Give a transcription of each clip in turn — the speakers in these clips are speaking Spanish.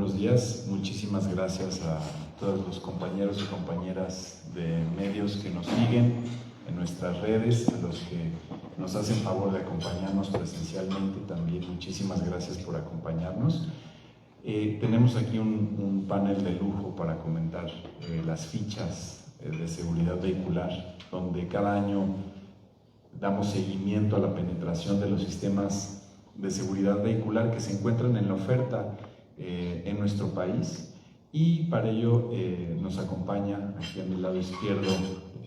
buenos días. Muchísimas gracias a todos los compañeros y compañeras de medios que nos siguen en nuestras redes, a los que nos hacen favor de acompañarnos presencialmente también. Muchísimas gracias por acompañarnos. Tenemos aquí un panel de lujo para comentar las fichas de seguridad vehicular, donde cada año damos seguimiento a la penetración de los sistemas de seguridad vehicular que se encuentran en la oferta en nuestro país, y para ello nos acompaña aquí a mi lado izquierdo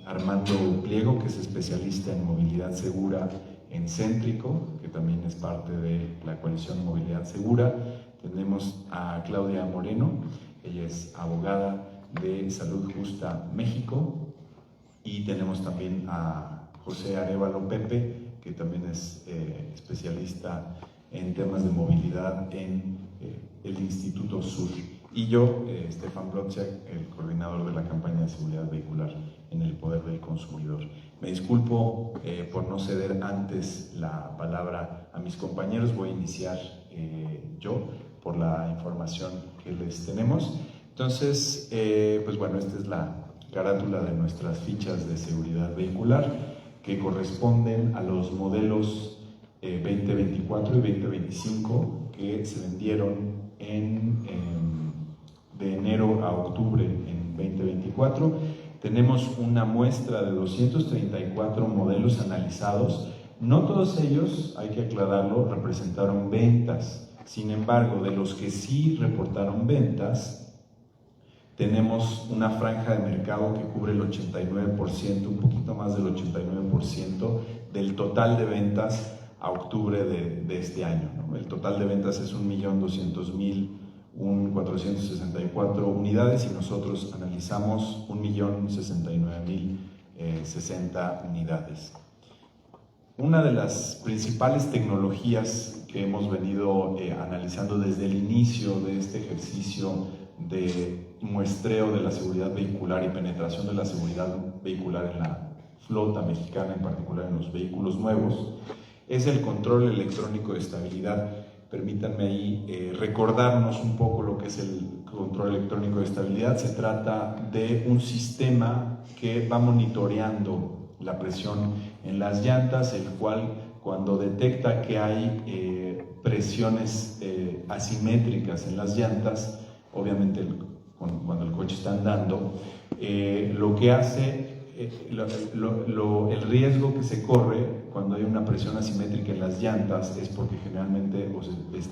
Armando Pliego, que es especialista en movilidad segura en Céntrico, que también es parte de la coalición Movilidad Segura. Tenemos a Claudia Moreno, ella es abogada de Salud Justa México, y tenemos también a José Arévalo Pepe, que también es especialista en temas de movilidad en el Instituto Sur. Y yo, Stefan Brociak, el coordinador de la campaña de seguridad vehicular en el Poder del Consumidor. Me disculpo por no ceder antes la palabra a mis compañeros. Voy a iniciar yo por la información que les tenemos. Entonces, pues bueno, esta es la carátula de nuestras fichas de seguridad vehicular, que corresponden a los modelos 2024 y 2025 que se vendieron de enero a octubre en 2024. Tenemos una muestra de 234 modelos analizados. No todos ellos, hay que aclararlo, representaron ventas. Sin embargo, de los que sí reportaron ventas, tenemos una franja de mercado que cubre el 89%, un poquito más del 89% del total de ventas a octubre de este año, ¿no? El total de ventas es 1.200.464 unidades, y nosotros analizamos 1.069.060 unidades. Una de las principales tecnologías que hemos venido analizando desde el inicio de este ejercicio de muestreo de la seguridad vehicular y penetración de la seguridad vehicular en la flota mexicana, en particular en los vehículos nuevos, es el control electrónico de estabilidad. Permítanme ahí recordarnos un poco lo que es el control electrónico de estabilidad. Se trata de un sistema que va monitoreando la presión en las llantas, el cual, cuando detecta que hay presiones asimétricas en las llantas, obviamente cuando el coche está andando, lo que hace, el riesgo que se corre cuando hay una presión asimétrica en las llantas es porque generalmente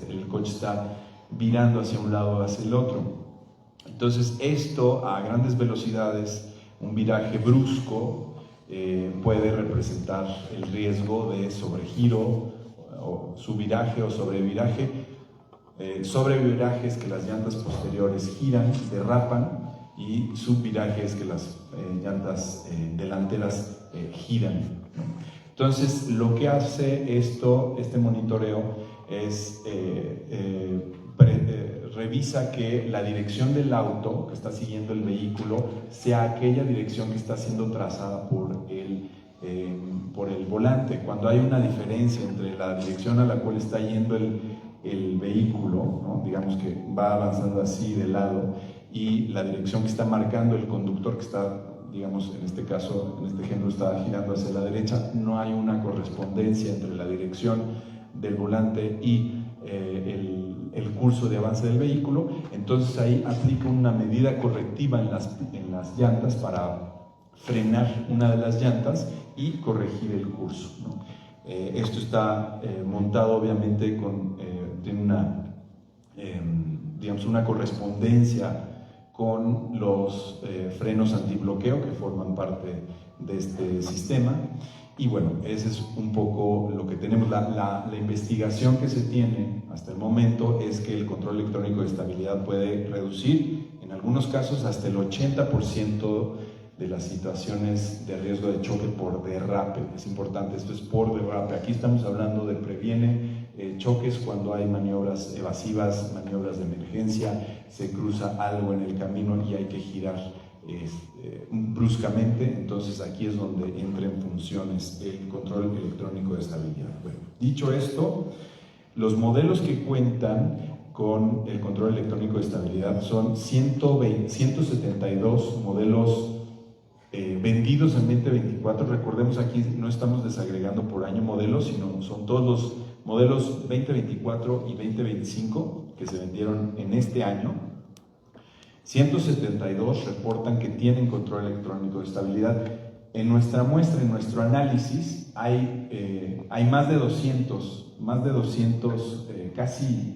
el coche está virando hacia un lado o hacia el otro. Entonces esto, a grandes velocidades, un viraje brusco puede representar el riesgo de sobregiro o subviraje o sobreviraje. Sobreviraje es que las llantas posteriores giran, derrapan, y subviraje es que las llantas delanteras giran, ¿no? Entonces, lo que hace este monitoreo es revisa que la dirección del auto que está siguiendo el vehículo sea aquella dirección que está siendo trazada por el volante. Cuando hay una diferencia entre la dirección a la cual está yendo el vehículo, ¿no? Digamos que va avanzando así de lado, y la dirección que está marcando el conductor, que está, digamos, en este caso, en este ejemplo, está girando hacia la derecha, no hay una correspondencia entre la dirección del volante y el curso de avance del vehículo. Entonces ahí aplica una medida correctiva en las llantas para frenar una de las llantas y corregir el curso, ¿no? Esto está montado obviamente tiene una correspondencia con los frenos antibloqueo que forman parte de este sistema. Y bueno, ese es un poco lo que tenemos. La investigación que se tiene hasta el momento es que el control electrónico de estabilidad puede reducir, en algunos casos, hasta el 80% de las situaciones de riesgo de choque por derrape. Es importante, esto es por derrape. Aquí estamos hablando de previene choques cuando hay maniobras evasivas, maniobras de emergencia, se cruza algo en el camino y hay que girar bruscamente. Entonces aquí es donde entra en funciones el control electrónico de estabilidad. Bueno, dicho esto, los modelos que cuentan con el control electrónico de estabilidad. Son 172 modelos vendidos en 2024. Recordemos, aquí no estamos desagregando por año modelos, sino son todos los modelos 2024 y 2025 que se vendieron en este año. 172 reportan que tienen control electrónico de estabilidad. En nuestra muestra, en nuestro análisis, hay más de 200, casi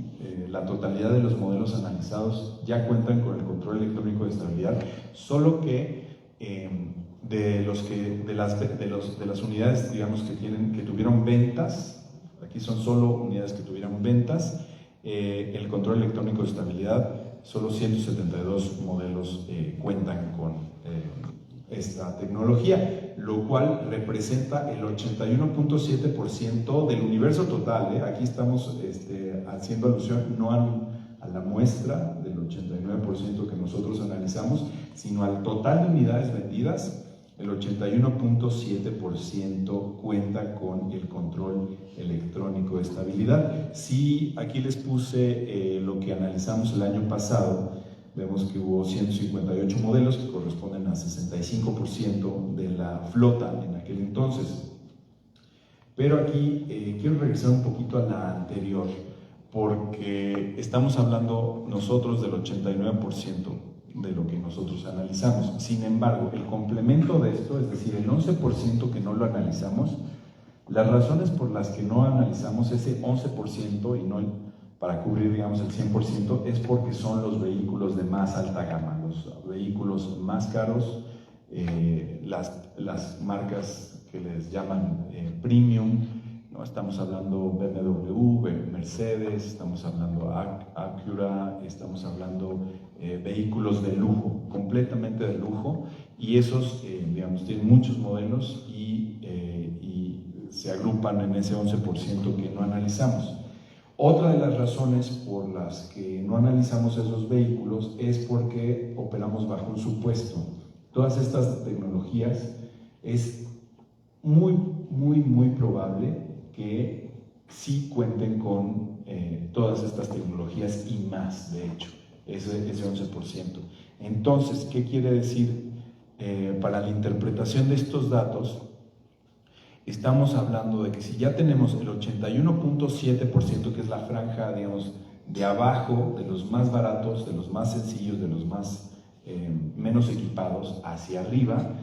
la totalidad de los modelos analizados ya cuentan con el control electrónico de estabilidad, solo que de las unidades, digamos, que tuvieron ventas, aquí son solo unidades que tuvieron ventas, el control electrónico de estabilidad, solo 172 modelos cuentan con esta tecnología, lo cual representa el 81.7% del universo total. Aquí estamos haciendo alusión no a la muestra del 89% que nosotros analizamos, sino al total de unidades vendidas. El 81.7% cuenta con el control electrónico de estabilidad. Sí, aquí les puse lo que analizamos el año pasado. Vemos que hubo 158 modelos que corresponden a 65% de la flota en aquel entonces. Pero aquí quiero regresar un poquito a la anterior, porque estamos hablando nosotros del 89% de lo que nosotros analizamos. Sin embargo, el complemento de esto, es decir, el 11% que no lo analizamos, las razones por las que no analizamos ese 11% y no para cubrir, digamos, el 100%, es porque son los vehículos de más alta gama, los vehículos más caros, las marcas que les llaman premium, ¿no? Estamos hablando BMW, Mercedes, estamos hablando Acura, estamos hablando vehículos de lujo, completamente de lujo, y esos, digamos, tienen muchos modelos y se agrupan en ese 11% que no analizamos. Otra de las razones por las que no analizamos esos vehículos es porque operamos bajo un supuesto. Todas estas tecnologías es muy probable que sí cuenten con todas estas tecnologías y más, de hecho, ese 11%. Entonces, ¿qué quiere decir? Para la interpretación de estos datos, estamos hablando de que si ya tenemos el 81.7%, que es la franja, digamos, de abajo, de los más baratos, de los más sencillos, de los más menos equipados, hacia arriba,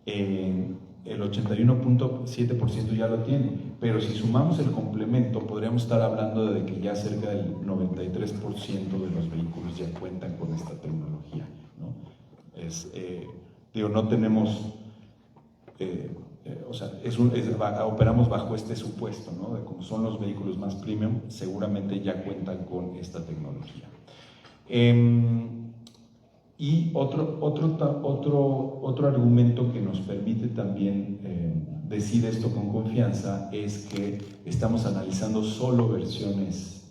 el 81.7% ya lo tiene. Pero si sumamos el complemento, podríamos estar hablando de que ya cerca del 93% de los vehículos ya cuentan con esta tecnología, ¿no? No tenemos... operamos bajo este supuesto, ¿no? De como son los vehículos más premium, seguramente ya cuentan con esta tecnología. Y otro argumento que nos permite también decir esto con confianza es que estamos analizando solo versiones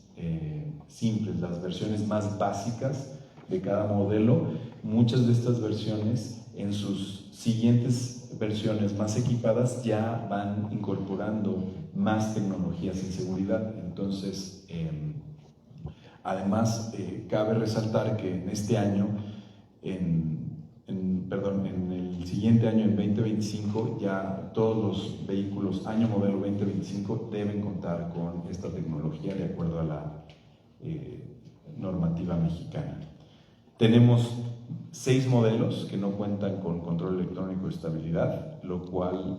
simples, las versiones más básicas de cada modelo. Muchas de estas versiones, en sus siguientes versiones más equipadas, ya van incorporando más tecnologías en seguridad. Entonces, además, cabe resaltar que en este año, en el siguiente año, en 2025, ya todos los vehículos año modelo 2025 deben contar con esta tecnología de acuerdo a la normativa mexicana. Tenemos 6 modelos que no cuentan con control electrónico de estabilidad, lo cual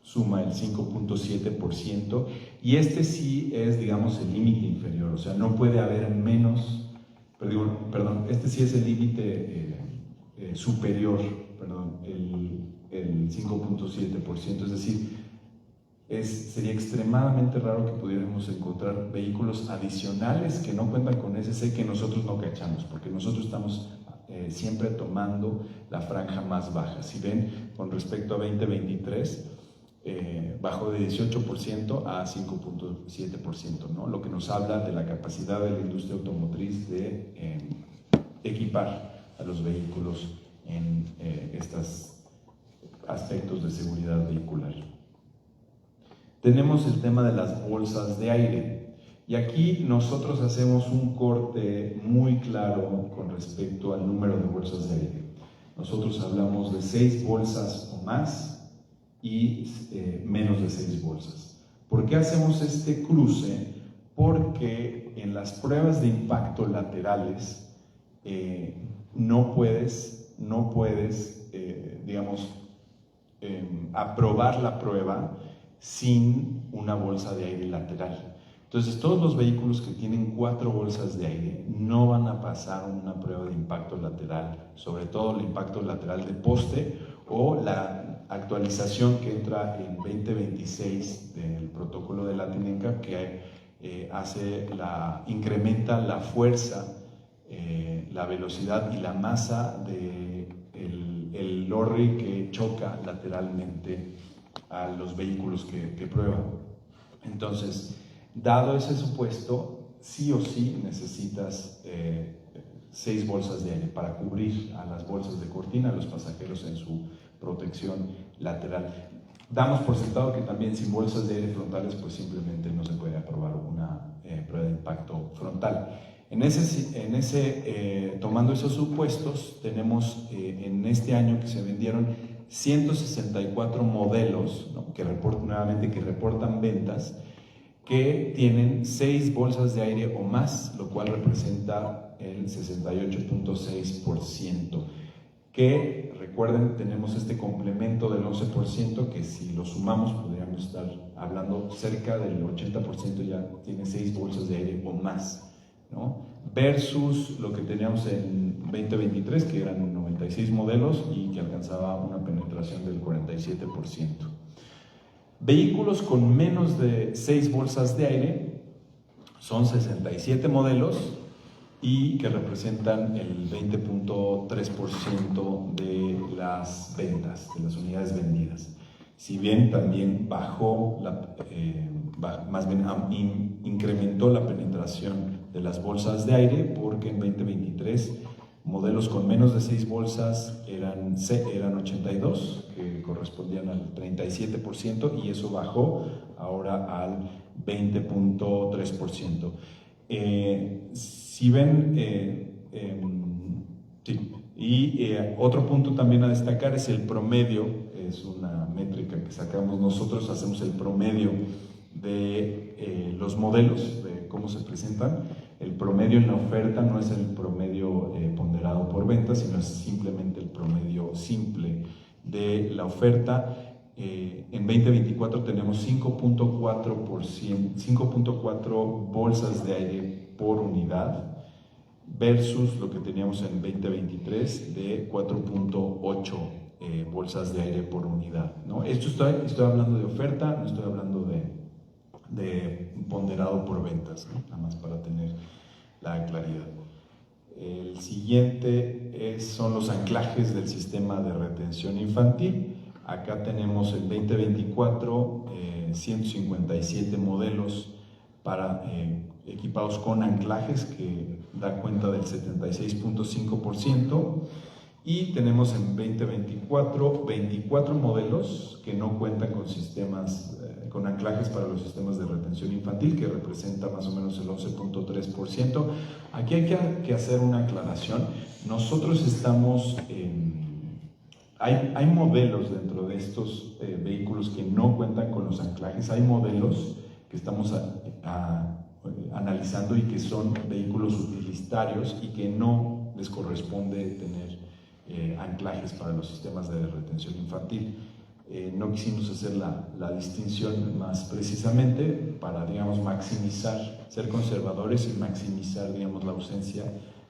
suma el 5.7%, y este sí es, digamos, el límite inferior, o sea, no puede haber menos, este sí es el límite superior, el 5.7%, es decir, sería extremadamente raro que pudiéramos encontrar vehículos adicionales que no cuentan con SC que nosotros no cachamos, porque nosotros estamos siempre tomando la franja más baja. Si ven, con respecto a 2023, bajó de 18% a 5.7%, ¿no? Lo que nos habla de la capacidad de la industria automotriz de equipar a los vehículos en estos aspectos de seguridad vehicular. Tenemos el tema de las bolsas de aire. Y aquí nosotros hacemos un corte muy claro con respecto al número de bolsas de aire. Nosotros hablamos de 6 bolsas o más y menos de 6 bolsas. ¿Por qué hacemos este cruce? Porque en las pruebas de impacto laterales no puedes aprobar la prueba sin una bolsa de aire lateral. Entonces, todos los vehículos que tienen 4 bolsas de aire no van a pasar una prueba de impacto lateral, sobre todo el impacto lateral de poste o la actualización que entra en 2026 del protocolo de Latin NCAP, que incrementa la fuerza, la velocidad y la masa del lorry que choca lateralmente a los vehículos que prueban. Entonces, dado ese supuesto, sí o sí necesitas 6 bolsas de aire para cubrir a las bolsas de cortina, a los pasajeros en su protección lateral. Damos por sentado que también sin bolsas de aire frontales, pues simplemente no se puede aprobar una prueba de impacto frontal. Tomando esos supuestos, tenemos en este año que se vendieron 164 modelos, ¿no? que reportan ventas, que tienen 6 bolsas de aire o más, lo cual representa el 68.6%. Que recuerden, tenemos este complemento del 11%, que si lo sumamos podríamos estar hablando cerca del 80% ya tiene 6 bolsas de aire o más, ¿no? Versus lo que teníamos en 2023, que eran 96 modelos y que alcanzaba una penetración del 47%. Vehículos con menos de 6 bolsas de aire son 67 modelos y que representan el 20.3% de las ventas, de las unidades vendidas. Si bien también incrementó la penetración de las bolsas de aire, porque en 2023 modelos con menos de 6 bolsas eran 82, que correspondían al 37%, y eso bajó ahora al 20.3%. Si ven, sí. Y otro punto también a destacar es el promedio, es una métrica que sacamos nosotros, hacemos el promedio de los modelos, de cómo se presentan. El promedio en la oferta no es el promedio ponderado por ventas, sino es simplemente el promedio simple de la oferta. En 2024 tenemos 5.4 bolsas de aire por unidad versus lo que teníamos en 2023 de 4.8 bolsas de aire por unidad, ¿no? Esto estoy hablando de oferta, no estoy hablando de ponderado por ventas, ¿no? Nada más para tener la claridad. El siguiente son los anclajes del sistema de retención infantil. Acá tenemos el 2024 157 modelos equipados con anclajes, que da cuenta del 76.5%, y tenemos en 2024 24 modelos que no cuentan con sistemas con anclajes para los sistemas de retención infantil, que representa más o menos el 11.3%. Aquí hay que hacer una aclaración. Nosotros estamos hay modelos dentro de estos vehículos que no cuentan con los anclajes. Hay modelos que estamos analizando y que son vehículos utilitarios y que no les corresponde tener anclajes para los sistemas de retención infantil. No quisimos hacer la distinción más precisamente para, digamos, maximizar, ser conservadores y maximizar, digamos, la ausencia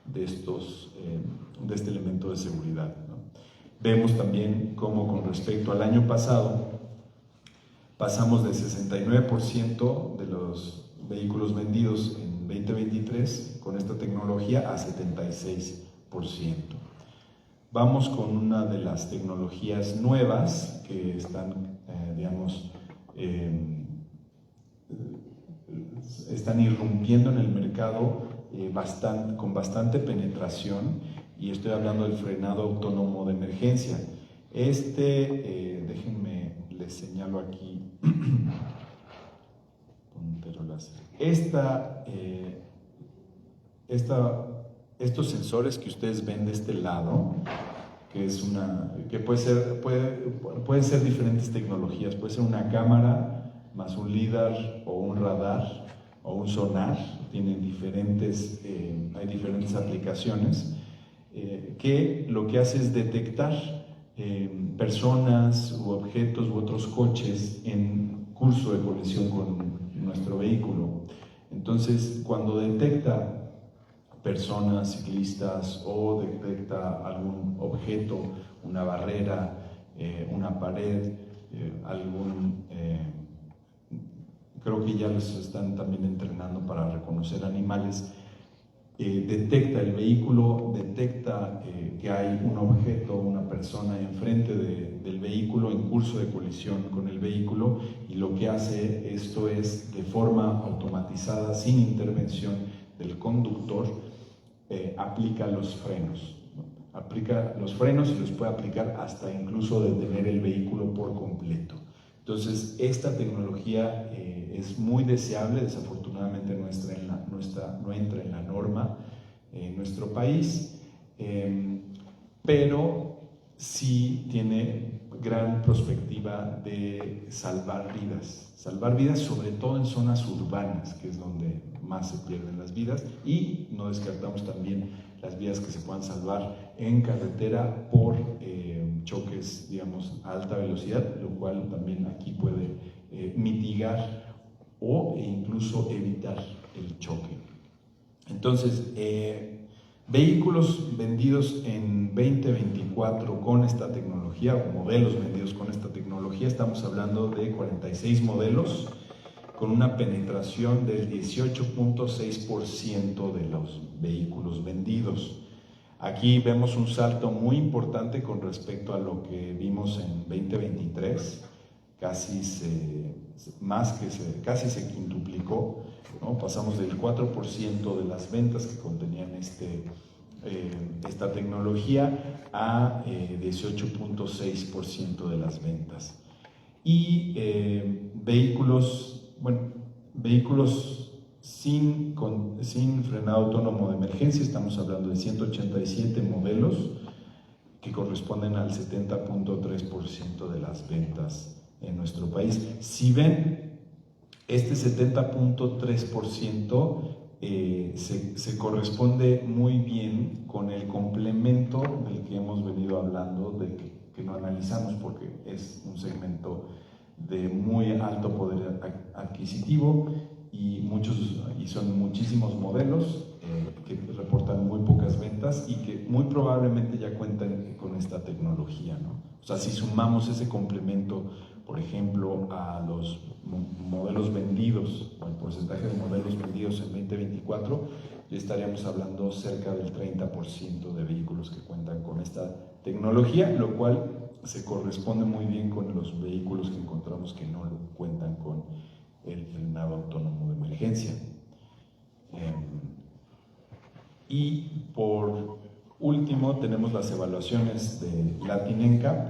de este elemento de seguridad, ¿no? Vemos también cómo con respecto al año pasado pasamos del 69% de los vehículos vendidos en 2023 con esta tecnología a 76%. Vamos con una de las tecnologías nuevas que están, están irrumpiendo en el mercado con bastante penetración, y estoy hablando del frenado autónomo de emergencia. Déjenme, les señalo aquí. Estos sensores que ustedes ven de este lado, que pueden ser diferentes tecnologías, puede ser una cámara más un lidar o un radar o un sonar, hay diferentes aplicaciones que lo que hace es detectar personas u objetos u otros coches en curso de colisión con nuestro vehículo. Entonces, cuando detecta personas, ciclistas, o detecta algún objeto, una barrera, una pared, creo que ya los están también entrenando para reconocer animales, detecta el vehículo, detecta que hay un objeto, una persona enfrente del vehículo en curso de colisión con el vehículo, y lo que hace esto es, de forma automatizada, sin intervención del conductor, aplica los frenos, ¿no? Aplica los frenos y los puede aplicar hasta incluso detener el vehículo por completo. Entonces, esta tecnología es muy deseable. Desafortunadamente no entra en la norma en nuestro país, pero sí tiene gran perspectiva de salvar vidas, sobre todo en zonas urbanas, que es donde más se pierden las vidas, y no descartamos también las vidas que se puedan salvar en carretera por choques, digamos, a alta velocidad, lo cual también aquí puede mitigar o incluso evitar el choque. Entonces, vehículos vendidos en 2024 con esta tecnología, o modelos vendidos con esta tecnología, estamos hablando de 46 modelos con una penetración del 18.6% de los vehículos vendidos. Aquí vemos un salto muy importante con respecto a lo que vimos en 2023, casi se quintuplicó, ¿no? Pasamos del 4% de las ventas que contenían esta tecnología a 18.6% de las ventas. Y vehículos sin frenado autónomo de emergencia, estamos hablando de 187 modelos que corresponden al 70.3% de las ventas en nuestro país. Si ven, este 70.3% se corresponde muy bien con el complemento del que hemos venido hablando, que no analizamos porque es un segmento de muy alto poder adquisitivo y son muchísimos modelos que reportan muy pocas ventas y que muy probablemente ya cuentan con esta tecnología, ¿no? O sea, si sumamos ese complemento, por ejemplo, a los modelos vendidos, o el porcentaje de modelos vendidos en 2024, ya estaríamos hablando cerca del 30% de vehículos que cuentan con esta tecnología, lo cual se corresponde muy bien con los vehículos que encontramos que no cuentan con el frenado autónomo de emergencia. Y por último tenemos las evaluaciones de Latin NCAP,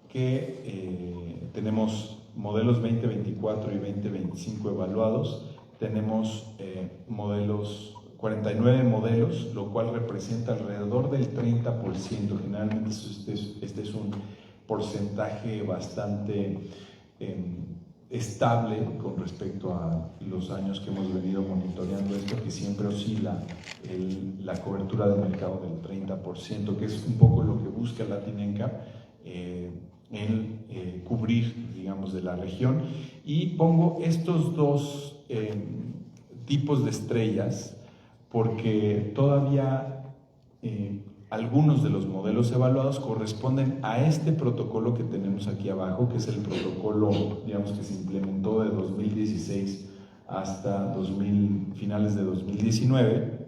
que tenemos modelos 2024 y 2025 evaluados. Tenemos 49 modelos, lo cual representa alrededor del 30%. Generalmente este es un porcentaje bastante estable con respecto a los años que hemos venido monitoreando esto, que siempre oscila la cobertura de mercado del 30%, que es un poco lo que busca Latin NCAP en cubrir, digamos, de la región. Y pongo estos dos tipos de estrellas porque todavía algunos de los modelos evaluados corresponden a este protocolo que tenemos aquí abajo, que es el protocolo, digamos, que se implementó de 2016 hasta finales de 2019,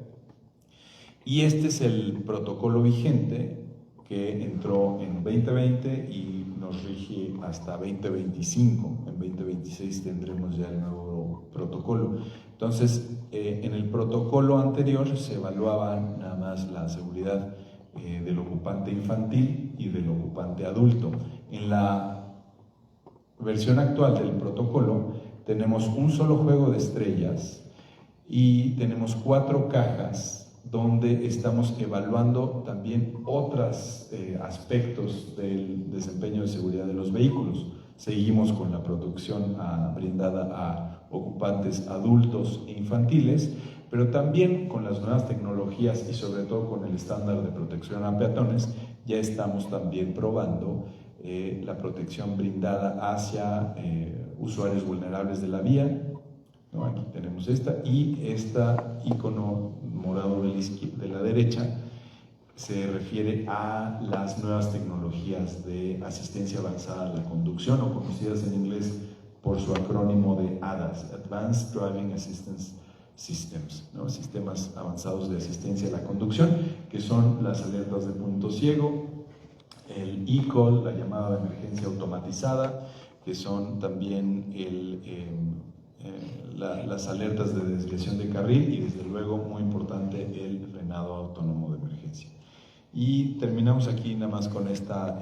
y este es el protocolo vigente que entró en 2020 y nos rige hasta 2025. En 2026 tendremos ya el nuevo protocolo. Entonces, en el protocolo anterior se evaluaba nada más la seguridad del ocupante infantil y del ocupante adulto. En la versión actual del protocolo tenemos un solo juego de estrellas y tenemos 4 cajas donde estamos evaluando también otros aspectos del desempeño de seguridad de los vehículos. Seguimos con la protección brindada a ocupantes adultos e infantiles, pero también con las nuevas tecnologías y sobre todo con el estándar de protección a peatones, ya estamos también probando la protección brindada hacia usuarios vulnerables de la vía, ¿no? Aquí tenemos esta, y esta icono morado de la derecha se refiere a las nuevas tecnologías de asistencia avanzada a la conducción, o conocidas en inglés por su acrónimo de ADAS, Advanced Driving Assistance Systems, ¿no? Sistemas avanzados de asistencia a la conducción, que son las alertas de punto ciego, el e-call, la llamada de emergencia automatizada, que son también las alertas de desviación de carril y desde luego, muy importante, el frenado autónomo de emergencia. Y terminamos aquí nada más con esta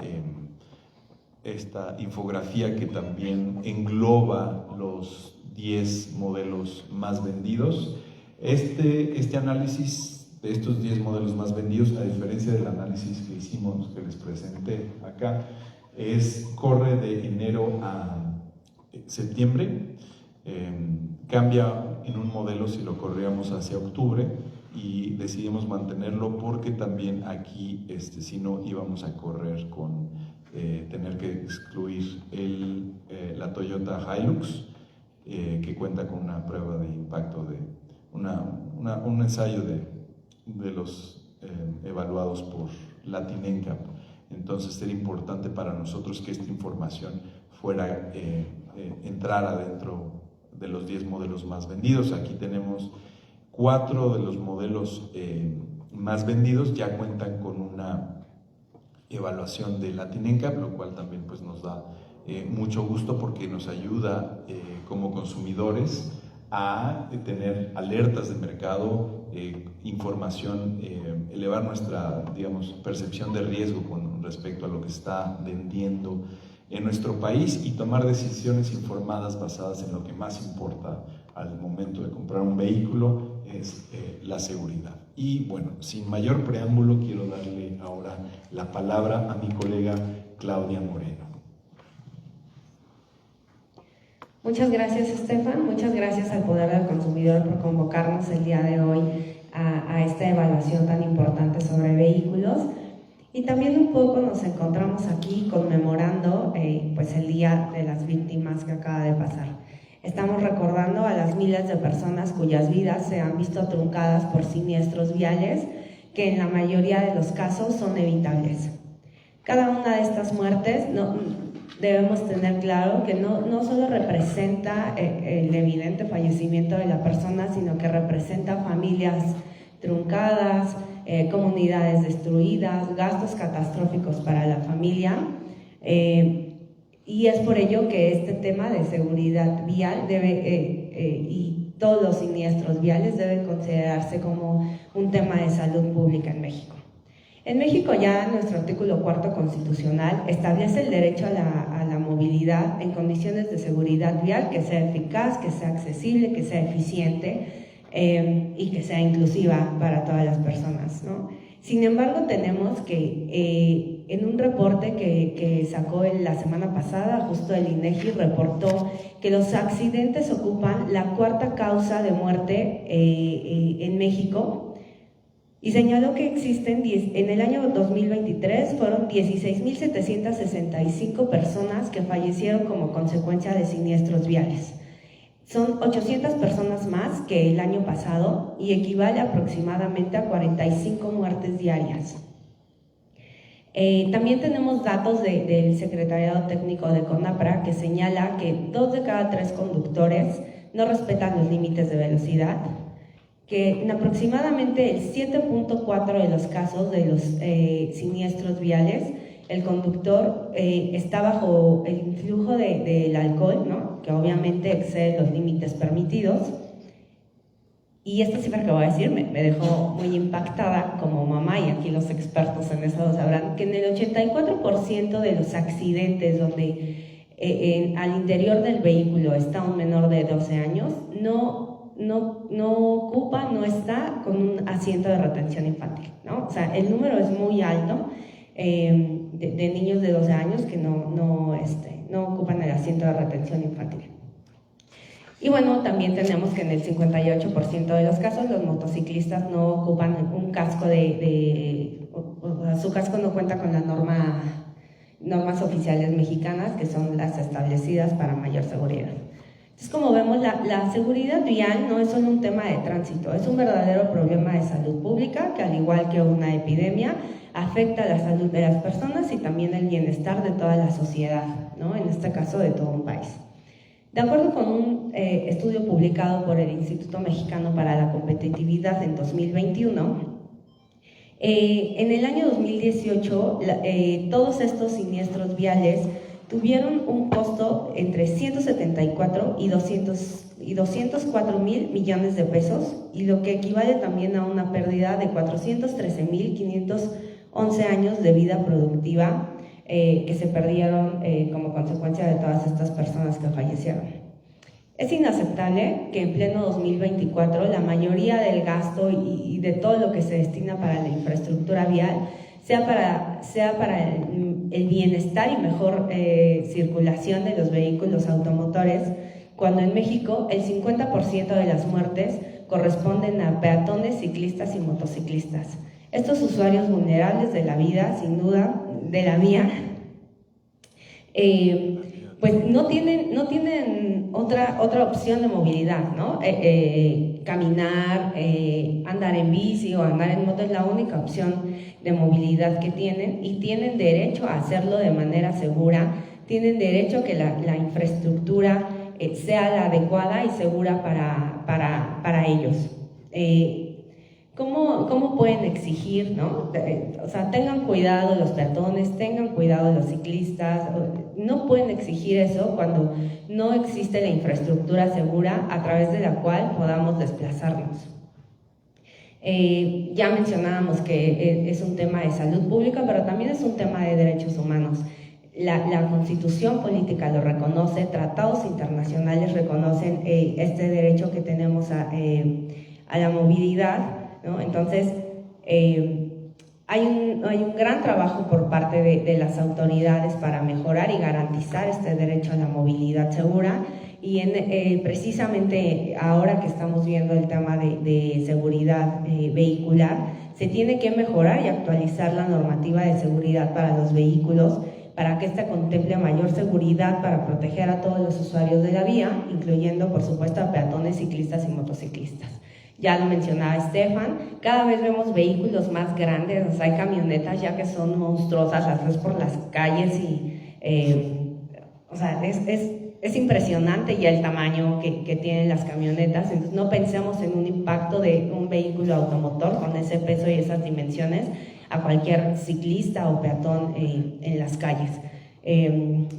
infografía que también engloba los 10 modelos más vendidos. Este análisis de estos 10 modelos más vendidos, a diferencia del análisis que hicimos, que les presenté acá, corre de enero a septiembre. Cambia en un modelo si lo corríamos hacia octubre, y decidimos mantenerlo porque también aquí si no íbamos a correr con tener que excluir la Toyota Hilux, que cuenta con una prueba de impacto un ensayo de los evaluados por Latin NCAP. Entonces era importante para nosotros que esta información entrara dentro de los 10 modelos más vendidos. Aquí tenemos 4 de los modelos más vendidos ya cuentan con una evaluación de Latin NCAP, lo cual también pues nos da mucho gusto, porque nos ayuda como consumidores a tener alertas de mercado, información, elevar nuestra, digamos, percepción de riesgo con respecto a lo que está vendiendo en nuestro país, y tomar decisiones informadas basadas en lo que más importa al momento de comprar un vehículo, es la seguridad. Y bueno, sin mayor preámbulo, quiero darle ahora la palabra a mi colega Claudia Moreno. Muchas gracias, Estefan. Muchas gracias al Poder del Consumidor por convocarnos el día de hoy a esta evaluación tan importante sobre vehículos. Y también un poco nos encontramos aquí conmemorando pues el Día de las Víctimas que acaba de pasar. Estamos recordando a las miles de personas cuyas vidas se han visto truncadas por siniestros viales, que en la mayoría de los casos son evitables. Cada una de estas muertes debemos tener claro que no solo representa el evidente fallecimiento de la persona, sino que representa familias truncadas, comunidades destruidas, gastos catastróficos para la familia, y es por ello que este tema de seguridad vial y todos los siniestros viales deben considerarse como un tema de salud pública en México. En México ya nuestro artículo 4 constitucional establece el derecho a la movilidad en condiciones de seguridad vial que sea eficaz, que sea accesible, que sea eficiente, y que sea inclusiva para todas las personas, ¿no? Sin embargo, tenemos que en un reporte que sacó la semana pasada, justo el INEGI reportó que los accidentes ocupan la 4ª causa de muerte en México, y señaló que existen en el año 2023 fueron 16.765 personas que fallecieron como consecuencia de siniestros viales. Son 800 personas más que el año pasado y equivale aproximadamente a 45 muertes diarias. También tenemos datos del Secretariado Técnico de CONAPRA que señala que 2 de cada 3 conductores no respetan los límites de velocidad, que en aproximadamente el 7.4 de los casos de los siniestros viales, el conductor está bajo el influjo del alcohol, ¿no?, que obviamente excede los límites permitidos. Y esta cifra que voy a decir me dejó muy impactada como mamá, y aquí los expertos en eso lo sabrán, que en el 84% de los accidentes donde al interior del vehículo está un menor de 12 años, no no está con un asiento de retención infantil, ¿no? O sea, el número es muy alto de niños de 12 años que no ocupan el asiento de retención infantil. Y bueno, también tenemos que en el 58% de los casos los motociclistas no ocupan un casco su casco no cuenta con las normas oficiales mexicanas, que son las establecidas para mayor seguridad. Entonces, como vemos, la seguridad vial no es solo un tema de tránsito, es un verdadero problema de salud pública que, al igual que una epidemia, afecta la salud de las personas y también el bienestar de toda la sociedad, ¿no? En este caso de todo un país. De acuerdo con un estudio publicado por el Instituto Mexicano para la Competitividad en 2021, en el año 2018 todos estos siniestros viales tuvieron un costo entre 174 y 204 mil millones de pesos, y lo que equivale también a una pérdida de 413.511 años de vida productiva que se perdieron como consecuencia de todas estas personas que fallecieron. Es inaceptable que en pleno 2024 la mayoría del gasto y de todo lo que se destina para la infraestructura vial sea para el bienestar y mejor circulación de los vehículos automotores, cuando en México el 50% de las muertes corresponden a peatones, ciclistas y motociclistas. Estos usuarios vulnerables de la vida, sin duda, de la vía, pues no tienen otra opción de movilidad, ¿no? Caminar, andar en bici o andar en moto es la única opción de movilidad que tienen, y tienen derecho a hacerlo de manera segura, tienen derecho a que la infraestructura sea la adecuada y segura para ellos. ¿Cómo pueden exigir, ¿no? O sea, tengan cuidado los peatones, tengan cuidado los ciclistas. No pueden exigir eso cuando no existe la infraestructura segura a través de la cual podamos desplazarnos. Ya mencionábamos que es un tema de salud pública, pero también es un tema de derechos humanos. La Constitución política lo reconoce, tratados internacionales reconocen este derecho que tenemos a la movilidad, ¿no? Entonces, hay un gran trabajo por parte de las autoridades para mejorar y garantizar este derecho a la movilidad segura, y precisamente ahora que estamos viendo el tema de seguridad vehicular, se tiene que mejorar y actualizar la normativa de seguridad para los vehículos para que ésta contemple mayor seguridad para proteger a todos los usuarios de la vía, incluyendo, por supuesto, a peatones, ciclistas y motociclistas. Ya lo mencionaba Estefan, cada vez vemos vehículos más grandes, o sea, hay camionetas ya que son monstruosas, las ves por las calles y, o sea, es impresionante ya el tamaño que tienen las camionetas. Entonces, no pensemos en un impacto de un vehículo automotor con ese peso y esas dimensiones a cualquier ciclista o peatón en las calles.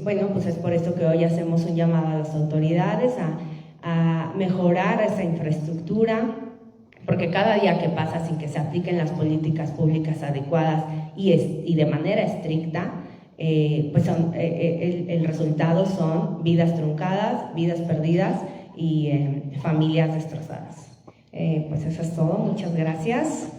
Bueno, pues es por esto que hoy hacemos un llamado a las autoridades a mejorar esa infraestructura, porque cada día que pasa sin que se apliquen las políticas públicas adecuadas y de manera estricta, pues el resultado son vidas truncadas, vidas perdidas y familias destrozadas. Pues eso es todo, muchas gracias.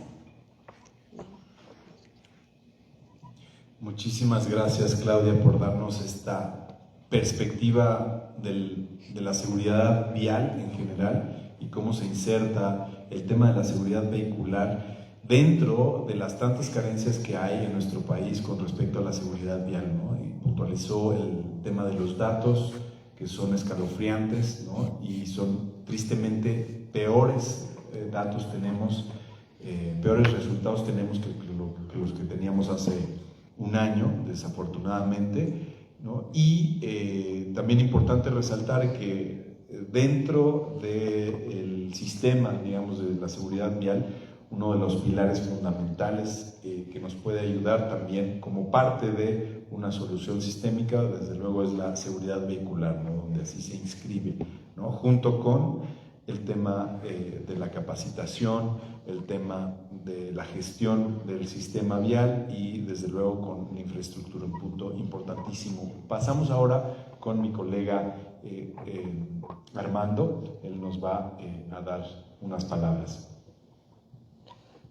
Muchísimas gracias, Claudia, por darnos esta perspectiva de la seguridad vial en general y cómo se inserta el tema de la seguridad vehicular dentro de las tantas carencias que hay en nuestro país con respecto a la seguridad vial, ¿no? Y puntualizó el tema de los datos, que son escalofriantes, ¿no? Y son tristemente peores datos tenemos, peores resultados tenemos que los que teníamos hace un año, desafortunadamente, ¿no? Y también importante resaltar que dentro del sistema, digamos, de la seguridad vial, uno de los pilares fundamentales que nos puede ayudar también como parte de una solución sistémica, desde luego, es la seguridad vehicular, ¿no? Donde así se inscribe, ¿no? Junto con el tema de la capacitación, el tema de la gestión del sistema vial y desde luego con la infraestructura, un punto importantísimo. Pasamos ahora con mi colega Armando. Él nos va a dar unas palabras.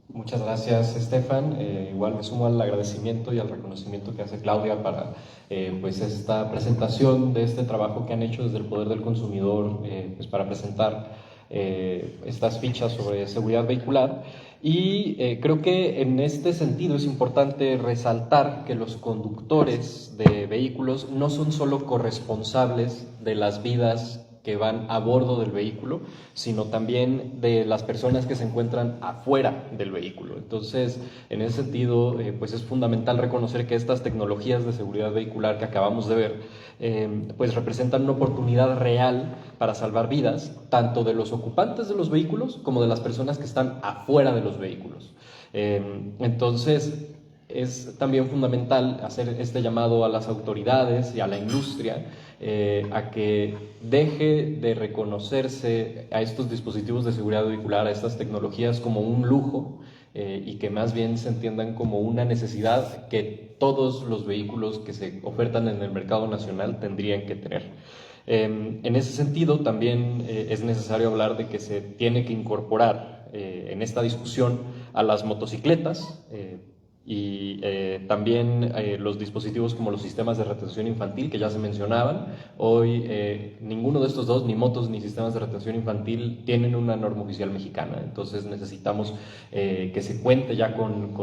Muchas gracias, Estefan. Igual me sumo al agradecimiento y al reconocimiento que hace Claudia para pues esta presentación de este trabajo que han hecho desde el Poder del Consumidor, pues para presentar estas fichas sobre seguridad vehicular. Y creo que en este sentido es importante resaltar que los conductores de vehículos no son solo corresponsables de las vidas que van a bordo del vehículo, sino también de las personas que se encuentran afuera del vehículo. Entonces, en ese sentido, pues es fundamental reconocer que estas tecnologías de seguridad vehicular que acabamos de ver, pues representan una oportunidad real para salvar vidas, tanto de los ocupantes de los vehículos como de las personas que están afuera de los vehículos. Entonces, es también fundamental hacer este llamado a las autoridades y a la industria a que deje de reconocerse a estos dispositivos de seguridad vehicular, a estas tecnologías como un lujo y que más bien se entiendan como una necesidad que todos los vehículos que se ofertan en el mercado nacional tendrían que tener. En ese sentido, también es necesario hablar de que se tiene que incorporar en esta discusión a las motocicletas y también los dispositivos como los sistemas de retención infantil que ya se mencionaban. Hoy ninguno de estos dos, ni motos ni sistemas de retención infantil, tienen una norma oficial mexicana, entonces necesitamos que se cuente ya con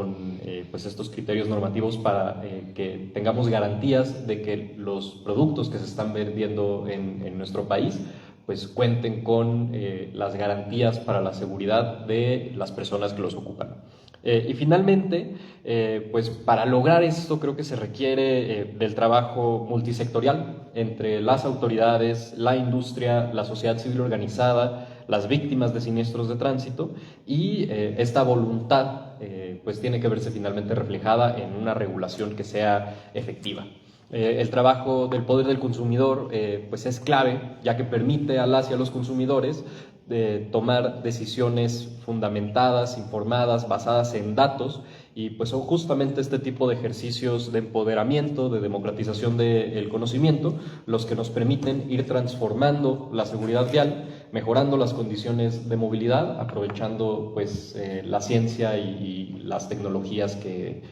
pues estos criterios normativos para que tengamos garantías de que los productos que se están vendiendo en nuestro país pues cuenten con las garantías para la seguridad de las personas que los ocupan. Y finalmente, pues para lograr esto creo que se requiere del trabajo multisectorial entre las autoridades, la industria, la sociedad civil organizada, las víctimas de siniestros de tránsito, y esta voluntad pues tiene que verse finalmente reflejada en una regulación que sea efectiva. El trabajo del Poder del Consumidor pues es clave, ya que permite a las y a los consumidores tomar decisiones fundamentadas, informadas, basadas en datos, y pues son justamente este tipo de ejercicios de empoderamiento, de democratización del conocimiento, los que nos permiten ir transformando la seguridad vial, mejorando las condiciones de movilidad, aprovechando pues la ciencia y las tecnologías que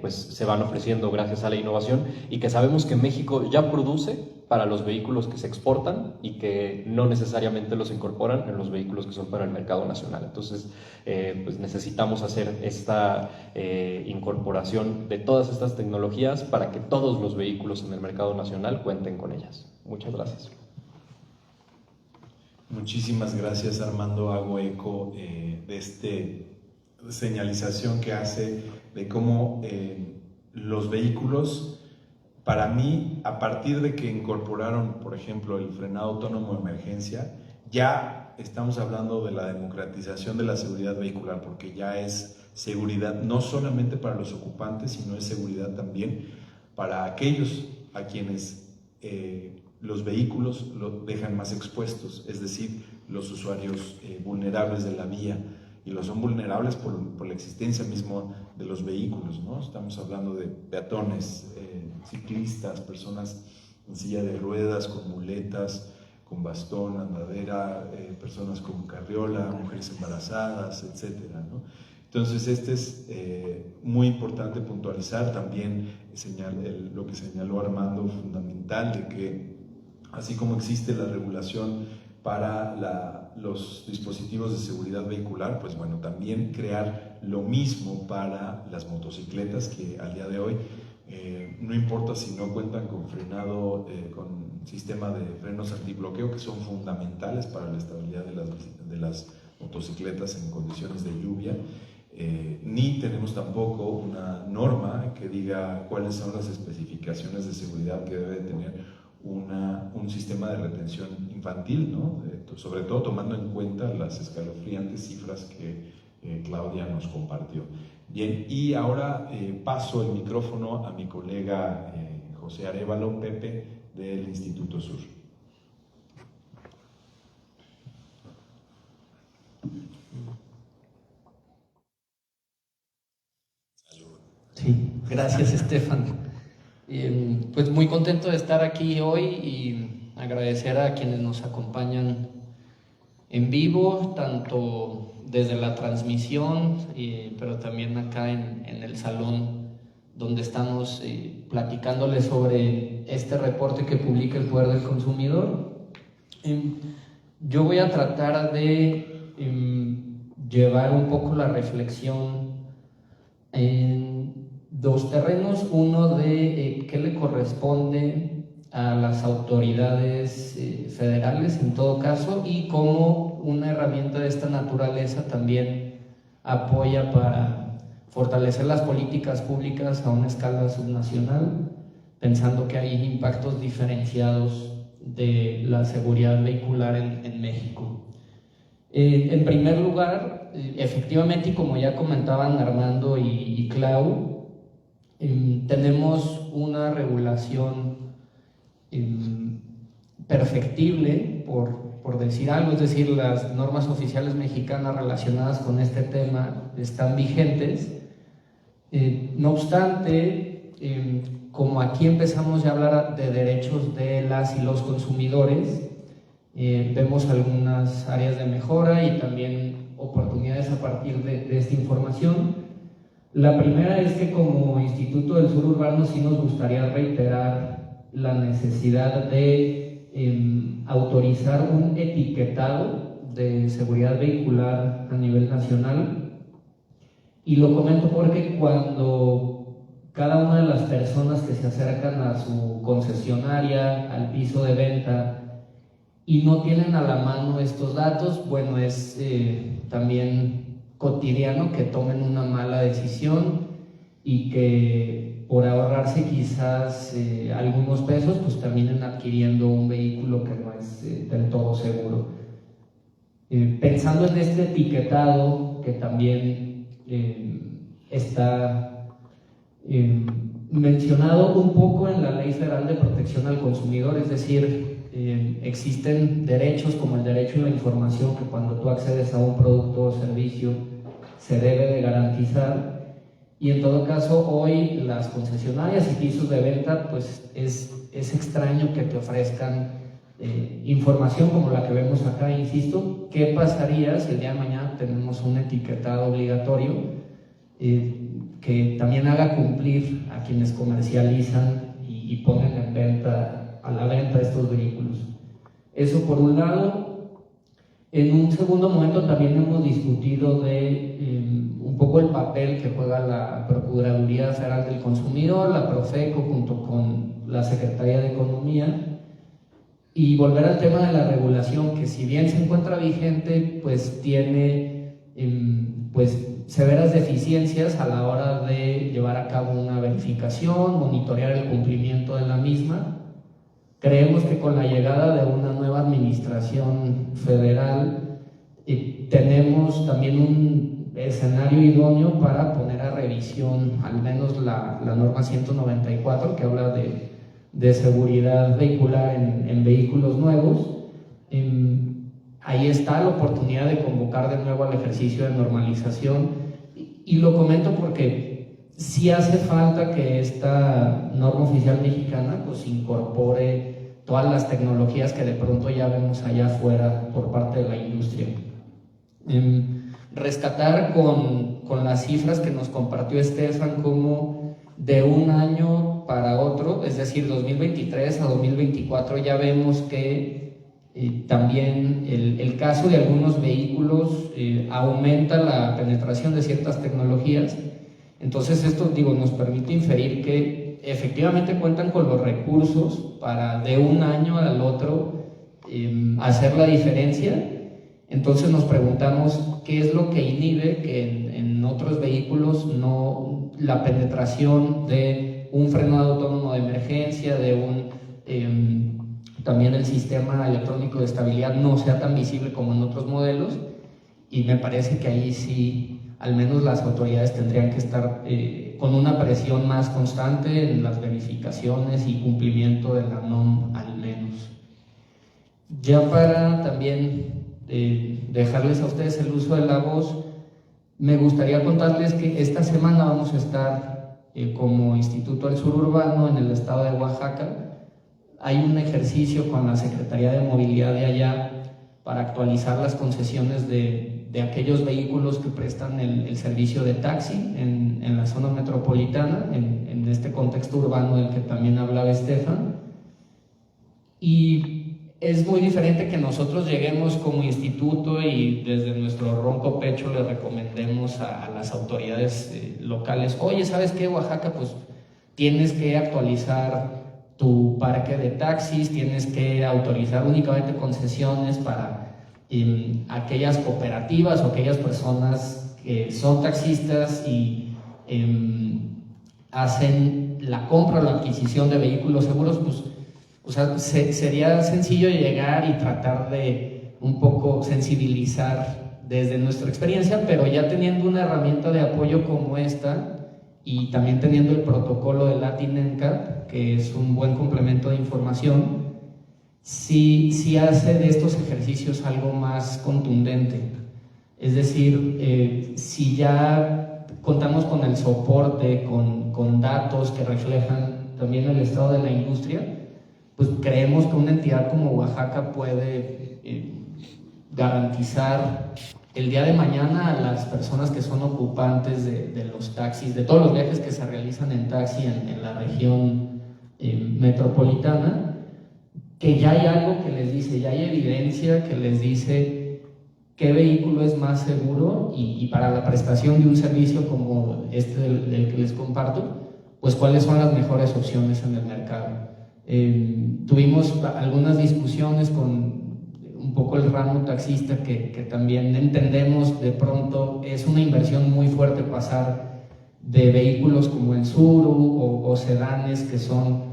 pues se van ofreciendo gracias a la innovación, y que sabemos que México ya produce para los vehículos que se exportan y que no necesariamente los incorporan en los vehículos que son para el mercado nacional. Entonces, pues necesitamos hacer esta incorporación de todas estas tecnologías para que todos los vehículos en el mercado nacional cuenten con ellas. Muchas gracias. Muchísimas gracias, Armando. Hago eco de esta señalización que hace de cómo los vehículos, para mí, a partir de que incorporaron, por ejemplo, el frenado autónomo de emergencia, ya estamos hablando de la democratización de la seguridad vehicular, porque ya es seguridad no solamente para los ocupantes, sino es seguridad también para aquellos a quienes los vehículos los dejan más expuestos, es decir, los usuarios vulnerables de la vía, y lo son vulnerables por la existencia misma de los vehículos, ¿no? Estamos hablando de peatones, ciclistas, personas en silla de ruedas, con muletas, con bastón, andadera, personas con carriola, mujeres embarazadas, etcétera, ¿no? Entonces, es muy importante puntualizar también lo que señaló Armando, fundamental, de que así como existe la regulación para los dispositivos de seguridad vehicular, pues bueno, también crear lo mismo para las motocicletas, que al día de hoy no importa si no cuentan con frenado, con sistema de frenos antibloqueo, que son fundamentales para la estabilidad de las motocicletas en condiciones de lluvia, ni tenemos tampoco una norma que diga cuáles son las especificaciones de seguridad que debe tener un sistema de retención infantil, ¿no? Sobre todo tomando en cuenta las escalofriantes cifras que Claudia nos compartió. Bien, y ahora paso el micrófono a mi colega José Arévalo, Pepe, del Instituto Sur. Sí, gracias, Estefan. Pues muy contento de estar aquí hoy y agradecer a quienes nos acompañan en vivo, tanto desde la transmisión, pero también acá en el salón donde estamos platicándoles sobre este reporte que publica el Poder del Consumidor. Yo voy a tratar de llevar un poco la reflexión en dos terrenos, uno de qué le corresponde a las autoridades federales en todo caso, y cómo una herramienta de esta naturaleza también apoya para fortalecer las políticas públicas a una escala subnacional, pensando que hay impactos diferenciados de la seguridad vehicular en México. En primer lugar, efectivamente, y como ya comentaban Armando y Clau, tenemos una regulación perfectible, por decir algo, es decir, las normas oficiales mexicanas relacionadas con este tema están vigentes. No obstante, como aquí empezamos ya a hablar de derechos de las y los consumidores, vemos algunas áreas de mejora y también oportunidades a partir de esta información. La primera es que como Instituto del Sur Urbano sí nos gustaría reiterar la necesidad de autorizar un etiquetado de seguridad vehicular a nivel nacional, y lo comento porque cuando cada una de las personas que se acercan a su concesionaria, al piso de venta, y no tienen a la mano estos datos, bueno, es también cotidiano que tomen una mala decisión y que por ahorrarse quizás algunos pesos, pues terminen adquiriendo un vehículo que no es del todo seguro. Pensando en este etiquetado que también está mencionado un poco en la Ley Federal de Protección al Consumidor, es decir, existen derechos como el derecho a la información que cuando tú accedes a un producto o servicio se debe de garantizar. Y en todo caso, hoy las concesionarias y pisos de venta, pues es extraño que te ofrezcan información como la que vemos acá. Insisto, ¿qué pasaría si el día de mañana tenemos un etiquetado obligatorio que también haga cumplir a quienes comercializan y ponen en venta, a la venta estos vehículos? Eso por un lado. En un segundo momento también hemos discutido de un poco el papel que juega la Procuraduría Federal del Consumidor, la Profeco, junto con la Secretaría de Economía, y volver al tema de la regulación, que si bien se encuentra vigente, pues tiene pues severas deficiencias a la hora de llevar a cabo una verificación, monitorear el cumplimiento de la misma. Creemos que con la llegada de una nueva administración federal tenemos también un escenario idóneo para poner a revisión al menos la norma 194 que habla de seguridad vehicular en vehículos nuevos. Ahí está la oportunidad de convocar de nuevo al ejercicio de normalización, y lo comento porque sí hace falta que esta norma oficial mexicana pues incorpore todas las tecnologías que de pronto ya vemos allá afuera por parte de la industria. Rescatar con las cifras que nos compartió Estefan, como de un año para otro, es decir, 2023 a 2024, ya vemos que también el caso de algunos vehículos aumenta la penetración de ciertas tecnologías. Entonces esto, nos permite inferir que efectivamente cuentan con los recursos para de un año al otro hacer la diferencia. Entonces nos preguntamos qué es lo que inhibe que en otros vehículos la penetración de un frenado autónomo de emergencia, también el sistema electrónico de estabilidad no sea tan visible como en otros modelos, y me parece que ahí sí al menos las autoridades tendrían que estar con una presión más constante en las verificaciones y cumplimiento de la NOM al menos. Ya para también dejarles a ustedes el uso de la voz, me gustaría contarles que esta semana vamos a estar como Instituto del Sur Urbano en el estado de Oaxaca hay un ejercicio con la Secretaría de Movilidad de allá para actualizar las concesiones de aquellos vehículos que prestan el servicio de taxi en la zona metropolitana, en este contexto urbano del que también hablaba Estefan. Y es muy diferente que nosotros lleguemos como instituto y desde nuestro ronco pecho le recomendemos a las autoridades locales: oye, ¿sabes qué, Oaxaca? Pues tienes que actualizar tu parque de taxis, tienes que autorizar únicamente concesiones para aquellas cooperativas o aquellas personas que son taxistas y hacen la compra o la adquisición de vehículos seguros. Pues, o sea, sería sencillo llegar y tratar de un poco sensibilizar desde nuestra experiencia, pero ya teniendo una herramienta de apoyo como esta y también teniendo el protocolo de Latin NCAP, que es un buen complemento de información, sí hace de estos ejercicios algo más contundente. Es decir, si ya contamos con el soporte, con datos que reflejan también el estado de la industria, pues creemos que una entidad como Oaxaca puede garantizar el día de mañana a las personas que son ocupantes de los taxis, de todos los viajes que se realizan en taxi en la región metropolitana, que ya hay algo que les dice, ya hay evidencia que les dice qué vehículo es más seguro y para la prestación de un servicio como este del que les comparto, pues cuáles son las mejores opciones en el mercado. Tuvimos algunas discusiones con un poco el ramo taxista que también entendemos de pronto es una inversión muy fuerte pasar de vehículos como el Tsuru o sedanes que son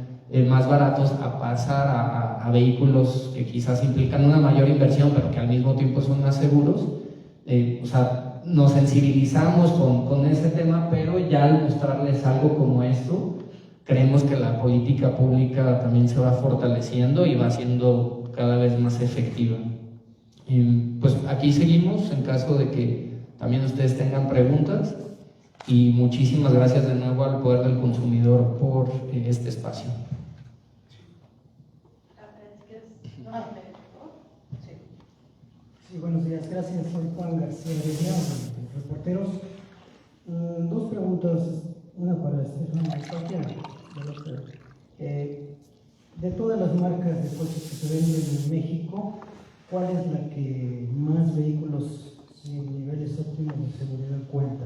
más baratos a pasar a vehículos que quizás implican una mayor inversión pero que al mismo tiempo son más seguros. O sea, nos sensibilizamos con ese tema, pero ya al mostrarles algo como esto, creemos que la política pública también se va fortaleciendo y va siendo cada vez más efectiva. Pues aquí seguimos en caso de que también ustedes tengan preguntas, y muchísimas gracias de nuevo al Poder del Consumidor por este espacio. Sí, buenos días, gracias. Soy Juan García de Reporteros. Dos preguntas, una para Estefan, cualquiera de los tres. De todas las marcas de coches que se venden en México, ¿cuál es la que más vehículos sin niveles óptimos de seguridad cuenta?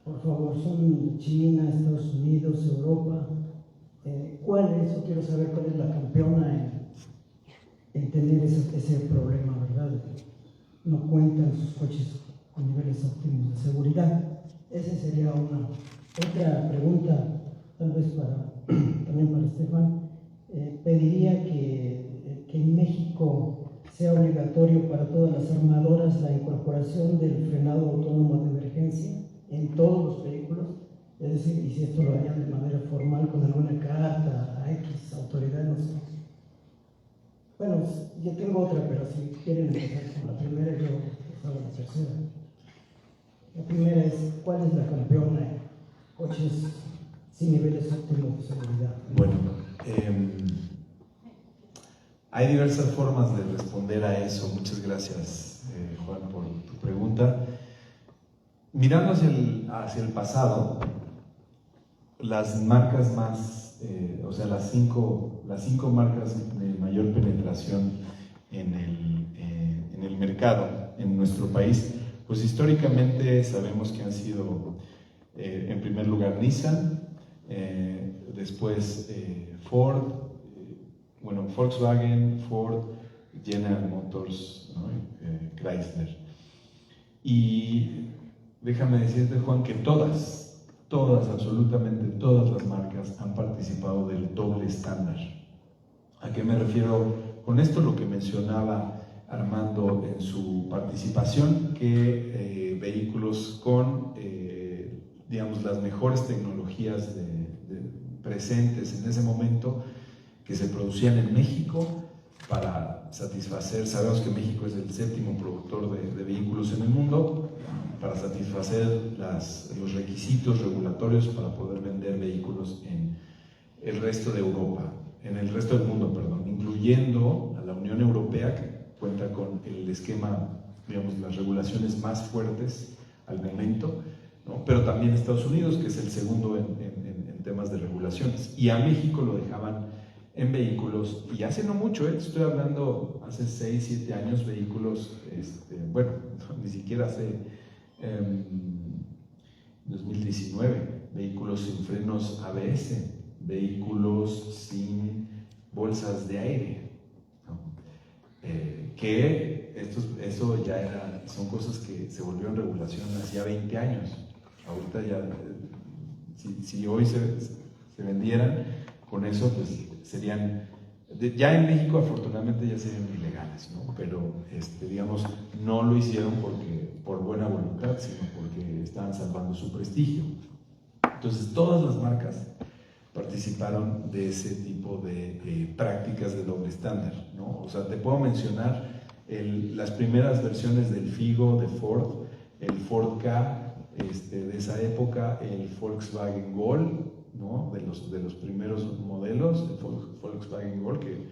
Por favor, ¿son China, Estados Unidos, Europa? ¿Cuál es, o quiero saber cuál es la campeona en tener ese problema, verdad? No cuentan sus coches con niveles óptimos de seguridad. Esa sería una. Otra pregunta, tal vez también para Estefan. Pediría que en México sea obligatorio para todas las armadoras la incorporación del frenado autónomo de emergencia en todos los vehículos, es decir, y si esto lo harían de manera formal con alguna carta a X autoridad, no sé. Bueno, yo tengo otra, pero si quieren empezar con la primera, yo hago la tercera. La primera es, ¿cuál es la campeona en coches sin niveles óptimos de seguridad? Bueno, hay diversas formas de responder a eso. Muchas gracias, Juan, por tu pregunta. Mirando hacia el pasado, las marcas más, o sea, las cinco marcas de mayor penetración en el mercado en nuestro país, pues históricamente sabemos que han sido, en primer lugar, Nissan, después Ford, Volkswagen, Ford, General Motors, ¿no? Chrysler. Y déjame decirte, Juan, que absolutamente todas las marcas han participado del doble estándar. ¿A qué me refiero con esto? Lo que mencionaba Armando en su participación, que vehículos con, digamos, las mejores tecnologías presentes en ese momento, que se producían en México para satisfacer, sabemos que México es el séptimo productor de vehículos en el mundo, para satisfacer los requisitos regulatorios para poder vender vehículos en el resto de Europa. en el resto del mundo, perdón, incluyendo a la Unión Europea, que cuenta con el esquema, digamos, las regulaciones más fuertes al momento, ¿no? Pero también Estados Unidos, que es el segundo en temas de regulaciones, y a México lo dejaban en vehículos, y hace no mucho, estoy hablando hace 6, 7 años, vehículos, bueno, ni siquiera hace 2019, vehículos sin frenos ABS, vehículos sin bolsas de aire, ¿no? Que eso ya son cosas que se volvieron regulación hacía 20 años. Ahorita ya, si hoy se vendieran con eso, pues serían, ya en México afortunadamente ya serían ilegales, ¿no? Pero digamos, no lo hicieron por buena voluntad, sino porque estaban salvando su prestigio. Entonces todas las marcas participaron de ese tipo de prácticas de doble estándar, ¿no? O sea, te puedo mencionar las primeras versiones del Figo de Ford, el Ford Ka de esa época, el Volkswagen Gol, ¿no? de los primeros modelos, el Volkswagen Gol, que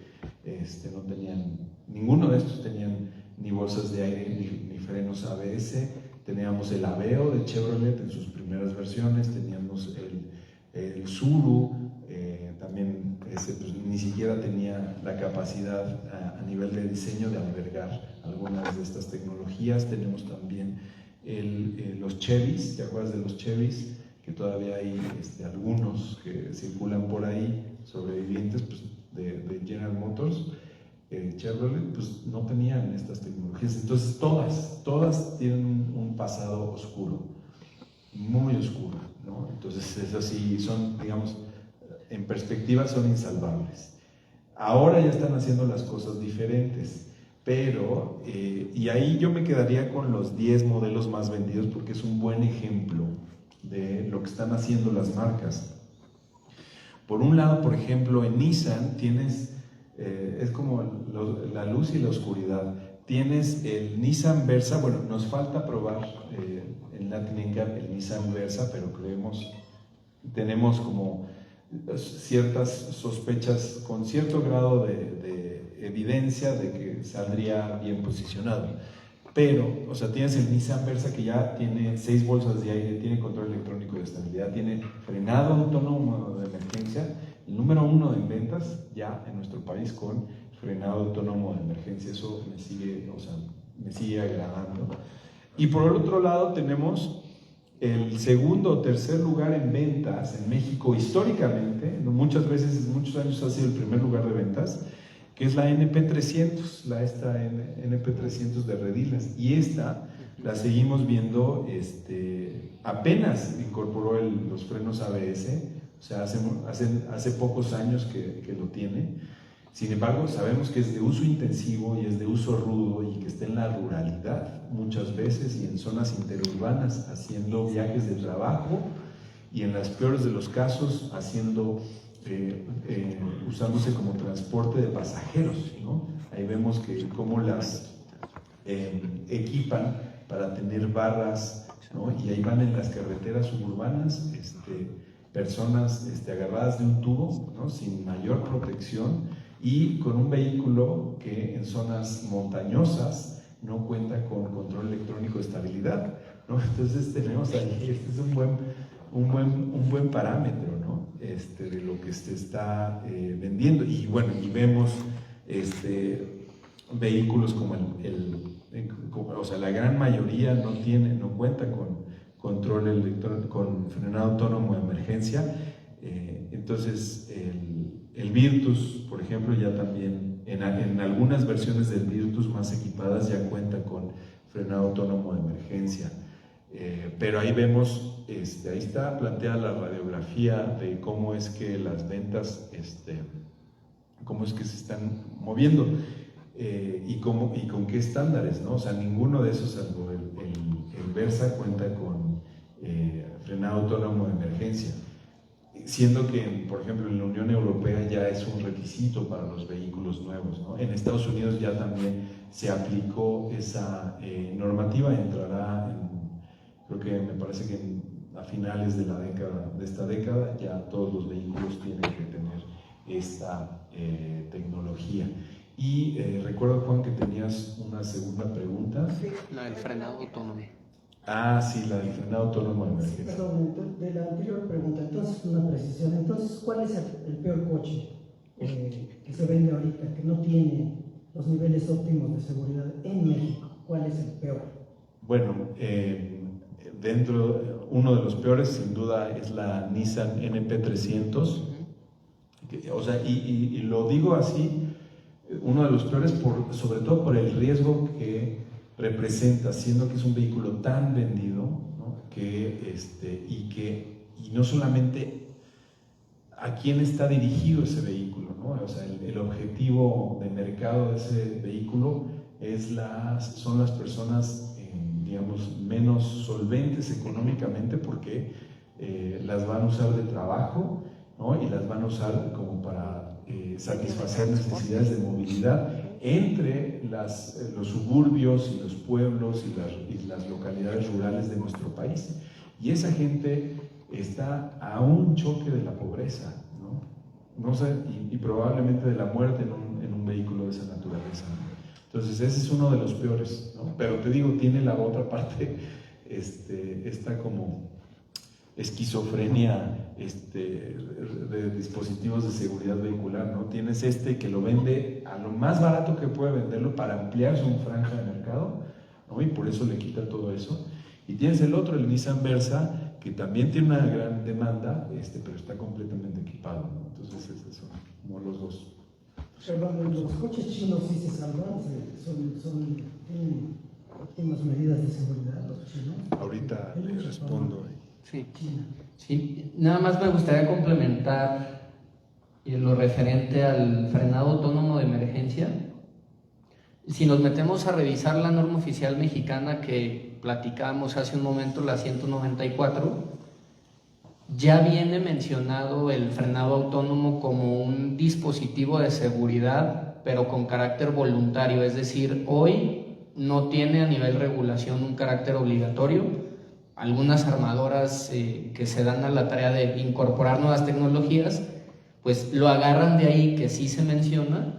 no tenían, ninguno de estos tenían ni bolsas de aire ni frenos ABS. Teníamos el Aveo de Chevrolet en sus primeras versiones, teníamos el Tsuru, también ese pues, ni siquiera tenía la capacidad a nivel de diseño de albergar algunas de estas tecnologías. Tenemos también los Chevys, ¿te acuerdas de los Chevys? Que todavía hay algunos que circulan por ahí, sobrevivientes pues, de General Motors. Chevrolet pues no tenían estas tecnologías, entonces todas tienen un pasado oscuro, muy oscuro, ¿no? Entonces eso sí, son, digamos, en perspectiva son insalvables. Ahora ya están haciendo las cosas diferentes, pero, y ahí yo me quedaría con los 10 modelos más vendidos porque es un buen ejemplo de lo que están haciendo las marcas. Por un lado, por ejemplo, en Nissan tienes, es como la luz y la oscuridad. Tienes el Nissan Versa, bueno, nos falta probar en Latin NCAP el Nissan Versa, pero tenemos como ciertas sospechas con cierto grado de evidencia de que saldría bien posicionado. Pero, o sea, tienes el Nissan Versa que ya tiene 6 bolsas de aire, tiene control electrónico de estabilidad, tiene frenado autónomo de emergencia, el número 1 en ventas ya en nuestro país con frenado autónomo de emergencia. Eso me sigue agradando. Y por el otro lado tenemos el segundo o tercer lugar en ventas en México históricamente, muchas veces, muchos años ha sido el primer lugar de ventas, que es la NP300, NP300 de Redilas, y esta la seguimos viendo, apenas incorporó los frenos ABS, o sea, hace pocos años que lo tiene. Sin embargo, sabemos que es de uso intensivo y es de uso rudo y que está en la ruralidad muchas veces y en zonas interurbanas haciendo viajes de trabajo y en las peores de los casos usándose como transporte de pasajeros, ¿no? Ahí vemos que cómo las equipan para tener barras, ¿no? Y ahí van en las carreteras suburbanas personas agarradas de un tubo, ¿no? Sin mayor protección y con un vehículo que en zonas montañosas no cuenta con control electrónico de estabilidad, ¿no? Entonces tenemos ahí, este es un buen parámetro, ¿no? De lo que se está vendiendo. Y bueno, y vemos vehículos como o sea, la gran mayoría no cuenta con control electrónico, con frenado autónomo de emergencia. Entonces el Virtus, por ejemplo, ya también en algunas versiones del Virtus más equipadas ya cuenta con frenado autónomo de emergencia. Pero ahí vemos, ahí está planteada la radiografía de cómo es que las ventas, cómo es que se están moviendo y con qué estándares, ¿no? O sea, ninguno de esos, salvo el Versa, cuenta con frenado autónomo de emergencia, siendo que, por ejemplo, en la Unión Europea ya es un requisito para los vehículos nuevos, ¿no? En Estados Unidos ya también se aplicó esa normativa, entrará creo que me parece que a finales de esta década ya todos los vehículos tienen que tener esta tecnología. Y recuerdo, Juan, que tenías una segunda pregunta. La del frenado autónomo. Ah, sí, la del frenado autónomo de emergencia. Perdón, de la anterior pregunta, entonces una precisión. Entonces, ¿cuál es el peor coche que se vende ahorita, que no tiene los niveles óptimos de seguridad en México? ¿Cuál es el peor? Bueno, uno de los peores sin duda es la Nissan NP300. O sea, y lo digo así, uno de los peores sobre todo por el riesgo que representa, siendo que es un vehículo tan vendido, ¿no? Y no solamente a quién está dirigido ese vehículo, ¿no? O sea, el objetivo de mercado de ese vehículo son las personas, digamos, menos solventes económicamente, porque las van a usar de trabajo, ¿no? Y las van a usar como para satisfacer necesidades de movilidad entre los suburbios y los pueblos y las localidades rurales de nuestro país. Y esa gente está a un choque de la pobreza, ¿no? No sé, y probablemente de la muerte en un vehículo de esa naturaleza, ¿no? Entonces ese es uno de los peores, ¿no? Pero te digo, tiene la otra parte, esta como esquizofrenia de dispositivos de seguridad vehicular, ¿no? Tienes que lo vende a lo más barato que puede venderlo para ampliar su franja de mercado, ¿no? Y por eso le quita todo eso. Y tienes el otro, el Nissan Versa, que también tiene una gran demanda, pero está completamente equipado, ¿no? Entonces esos son como los dos. Perdón, los coches chinos sí se salvan, tienen óptimas medidas de seguridad los chinos. Ahorita le respondo. Sí, sí, nada más me gustaría complementar lo referente al frenado autónomo de emergencia. Si nos metemos a revisar la norma oficial mexicana que platicábamos hace un momento, la 194, ya viene mencionado el frenado autónomo como un dispositivo de seguridad, pero con carácter voluntario, es decir, hoy no tiene a nivel regulación un carácter obligatorio. Algunas armadoras que se dan a la tarea de incorporar nuevas tecnologías, pues lo agarran de ahí que sí se menciona,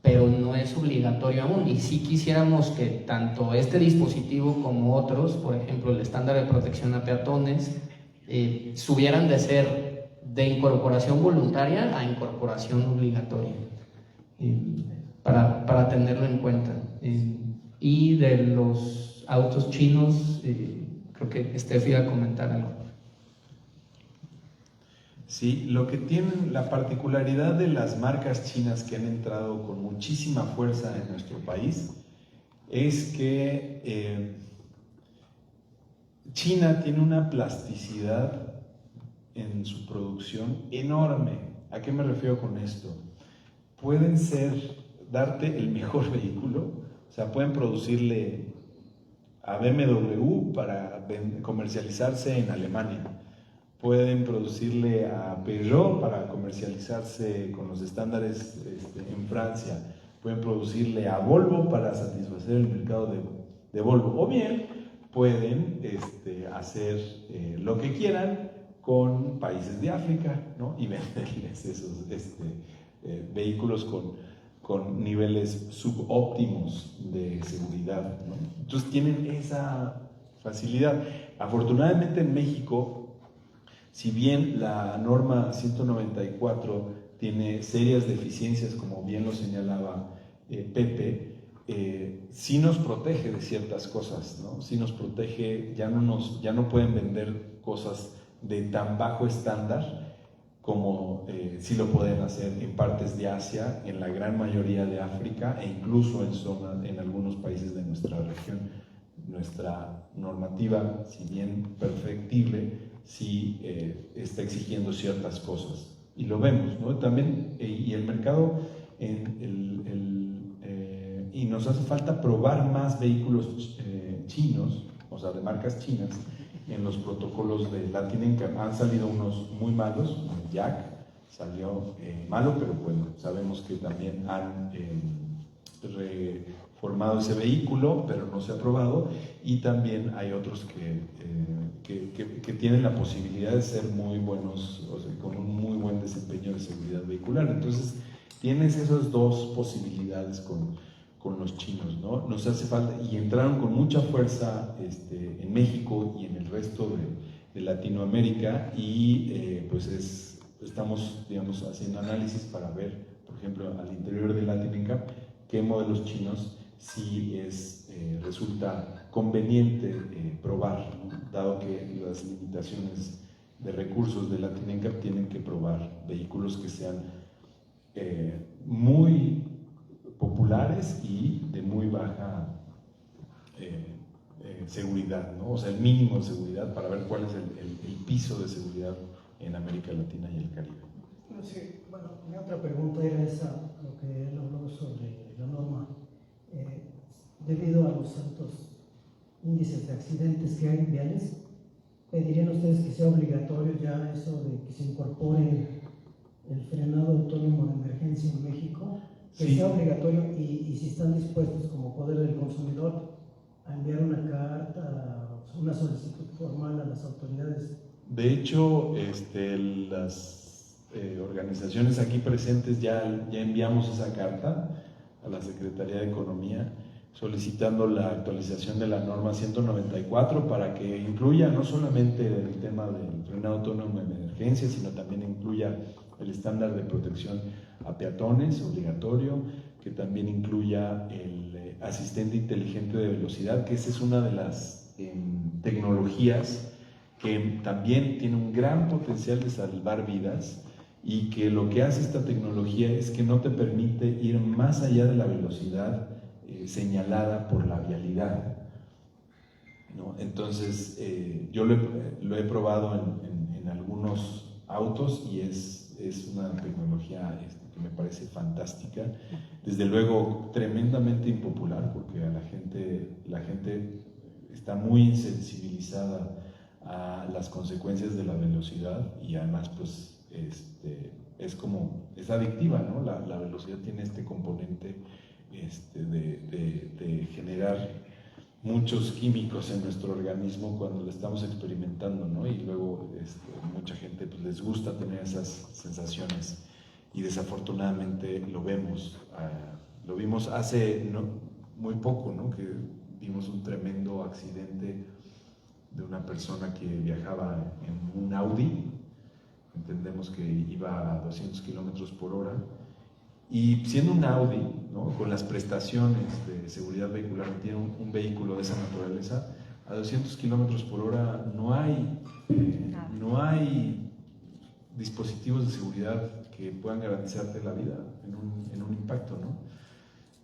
pero no es obligatorio aún. Y sí quisiéramos que tanto este dispositivo como otros, por ejemplo el estándar de protección a peatones, subieran de ser de incorporación voluntaria a incorporación obligatoria, para tenerlo en cuenta. Y de los autos chinos, creo que Steph iba a comentar algo. Sí, lo que tienen, la particularidad de las marcas chinas que han entrado con muchísima fuerza en nuestro país es que China tiene una plasticidad en su producción enorme. ¿A qué me refiero con esto? Pueden darte el mejor vehículo, o sea, pueden producirle a BMW para comercializarse en Alemania, pueden producirle a Peugeot para comercializarse con los estándares en Francia, pueden producirle a Volvo para satisfacer el mercado de Volvo, o bien pueden hacer lo que quieran con países de África, ¿no? Y venderles esos vehículos con niveles subóptimos de seguridad, ¿no? Entonces tienen esa facilidad. Afortunadamente en México, si bien la norma 194 tiene serias deficiencias, como bien lo señalaba Pepe, sí nos protege de ciertas cosas, ¿no? Sí nos protege, ya no pueden vender cosas de tan bajo estándar como sí lo pueden hacer en partes de Asia, en la gran mayoría de África e incluso en algunos países de nuestra región. Nuestra normativa, si bien perfectible, sí está exigiendo ciertas cosas y lo vemos, ¿no? También, y el mercado, y nos hace falta probar más vehículos chinos, o sea, de marcas chinas, en los protocolos de Latin. Han salido unos muy malos, Jack salió malo, pero bueno, sabemos que también han reformado ese vehículo, pero no se ha probado, y también hay otros que tienen la posibilidad de ser muy buenos, o sea, con un muy buen desempeño de seguridad vehicular. Entonces, tienes esas dos posibilidades con los chinos, ¿no? Nos hace falta, y entraron con mucha fuerza en México y en el resto de Latinoamérica, y pues estamos, digamos, haciendo análisis para ver, por ejemplo, al interior de Latin NCAP, qué modelos chinos sí resulta conveniente probar, ¿no? Dado que las limitaciones de recursos de Latin NCAP tienen que probar vehículos que sean muy populares y de muy baja seguridad, ¿no? O sea, el mínimo de seguridad para ver cuál es el piso de seguridad en América Latina y el Caribe. Sí, bueno, mi otra pregunta era esa, lo que él habló sobre la norma. Debido a los altos índices de accidentes que hay viales, ¿pedirían ustedes que sea obligatorio ya eso de que se incorpore el frenado autónomo de emergencia en México? Que Sí. sea obligatorio, y si están dispuestos como poder del consumidor a enviar una carta, una solicitud formal a las autoridades. De hecho, las organizaciones aquí presentes ya enviamos esa carta a la Secretaría de Economía solicitando la actualización de la norma 194 para que incluya no solamente el tema del frenado autónomo de emergencia, sino también incluya el estándar de protección a peatones obligatorio, que también incluya el asistente inteligente de velocidad, que esa es una de las tecnologías que también tiene un gran potencial de salvar vidas, y que lo que hace esta tecnología es que no te permite ir más allá de la velocidad señalada por la vialidad, ¿no? Entonces, yo lo he probado en algunos autos y es una tecnología que me parece fantástica. Desde luego, tremendamente impopular, porque a la gente está muy insensibilizada a las consecuencias de la velocidad, y además pues es adictiva, ¿no? La velocidad tiene este componente de generar muchos químicos en nuestro organismo cuando lo estamos experimentando, ¿no? Y luego mucha gente pues, les gusta tener esas sensaciones, y desafortunadamente lo vimos hace muy poco, ¿no? Que vimos un tremendo accidente de una persona que viajaba en un Audi. Entendemos que iba a 200 kilómetros por hora, y siendo un Audi, ¿no? Con las prestaciones de seguridad vehicular que tiene un vehículo de esa naturaleza, a 200 kilómetros por hora no hay dispositivos de seguridad que puedan garantizarte la vida en un impacto, ¿no?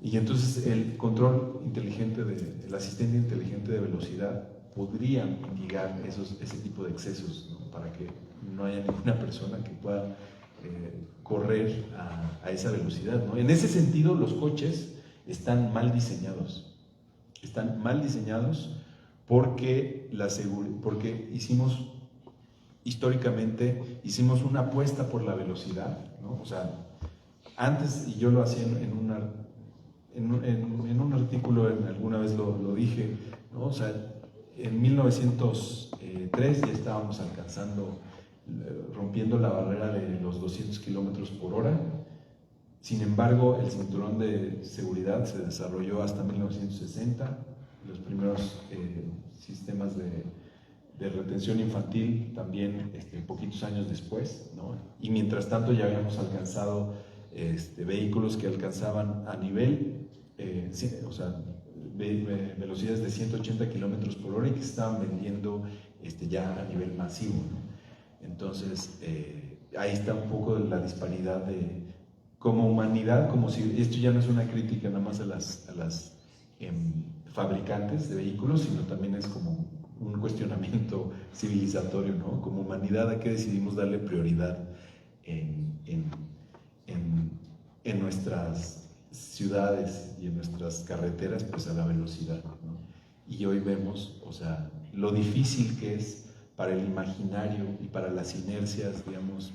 Y entonces el control inteligente, el asistente inteligente de velocidad podría mitigar ese tipo de excesos, ¿no? Para que no haya ninguna persona que pueda correr a esa velocidad, ¿no? En ese sentido, los coches están mal diseñados. Están mal diseñados porque históricamente hicimos una apuesta por la velocidad, ¿no? O sea, antes, y yo lo hacía en un artículo, alguna vez lo dije, ¿no? O sea, en 1903 ya estábamos rompiendo la barrera de los 200 kilómetros por hora. Sin embargo, el cinturón de seguridad se desarrolló hasta 1960, los primeros sistemas de retención infantil también poquitos años después, ¿no? Y mientras tanto ya habíamos alcanzado vehículos que alcanzaban a nivel, o sea, velocidades de 180 kilómetros por hora, y que se estaban vendiendo ya a nivel masivo, ¿no? Entonces, ahí está un poco la disparidad como humanidad, como si esto ya no es una crítica nada más a las fabricantes de vehículos, sino también es como un cuestionamiento civilizatorio, ¿no? Como humanidad, ¿a qué decidimos darle prioridad en nuestras ciudades y en nuestras carreteras? Pues a la velocidad, ¿no? Y hoy vemos, o sea, lo difícil que es para el imaginario y para las inercias, digamos,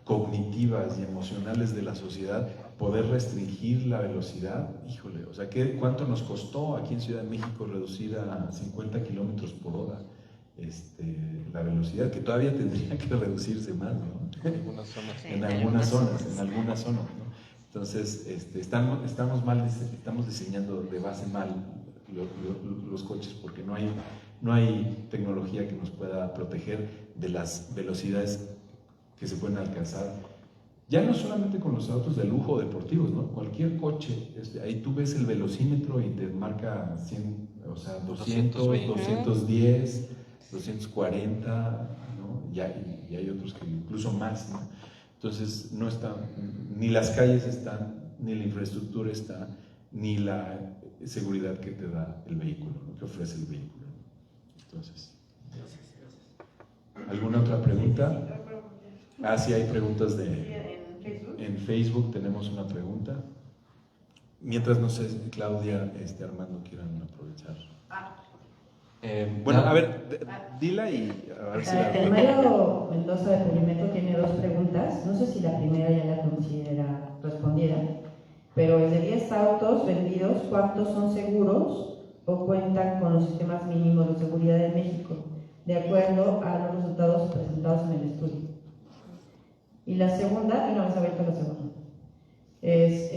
cognitivas y emocionales de la sociedad, poder restringir la velocidad. Híjole, o sea, ¿cuánto nos costó aquí en Ciudad de México reducir a 50 kilómetros por hora? la velocidad, que todavía tendría que reducirse más, ¿no? En algunas zonas. En algunas zonas, ¿no? Entonces, estamos diseñando de base mal los coches, porque no hay tecnología que nos pueda proteger de las velocidades que se pueden alcanzar. Ya no solamente con los autos de lujo deportivos, ¿no? Cualquier coche, ahí tú ves el velocímetro y te marca 100, o sea, 200, 210, 240, ¿no? Y hay otros que incluso más, ¿no? Entonces, no está, ni las calles están, ni la infraestructura está, ni la seguridad que te da el vehículo, ¿no? Que ofrece el vehículo. Entonces, ¿alguna otra pregunta? Ah, sí, hay preguntas en Facebook tenemos una pregunta. Mientras, no sé, Claudia, Armando quieran aprovechar. Bueno, a ver, dila y a ver si la... Mario Mendoza de Publimetro tiene dos preguntas. No sé si la primera ya la considera respondida, pero de 10 autos vendidos, ¿cuántos son seguros o cuentan con los sistemas mínimos de seguridad de México, de acuerdo a los resultados presentados en el estudio? Y la segunda, y no vamos a ver la segunda, es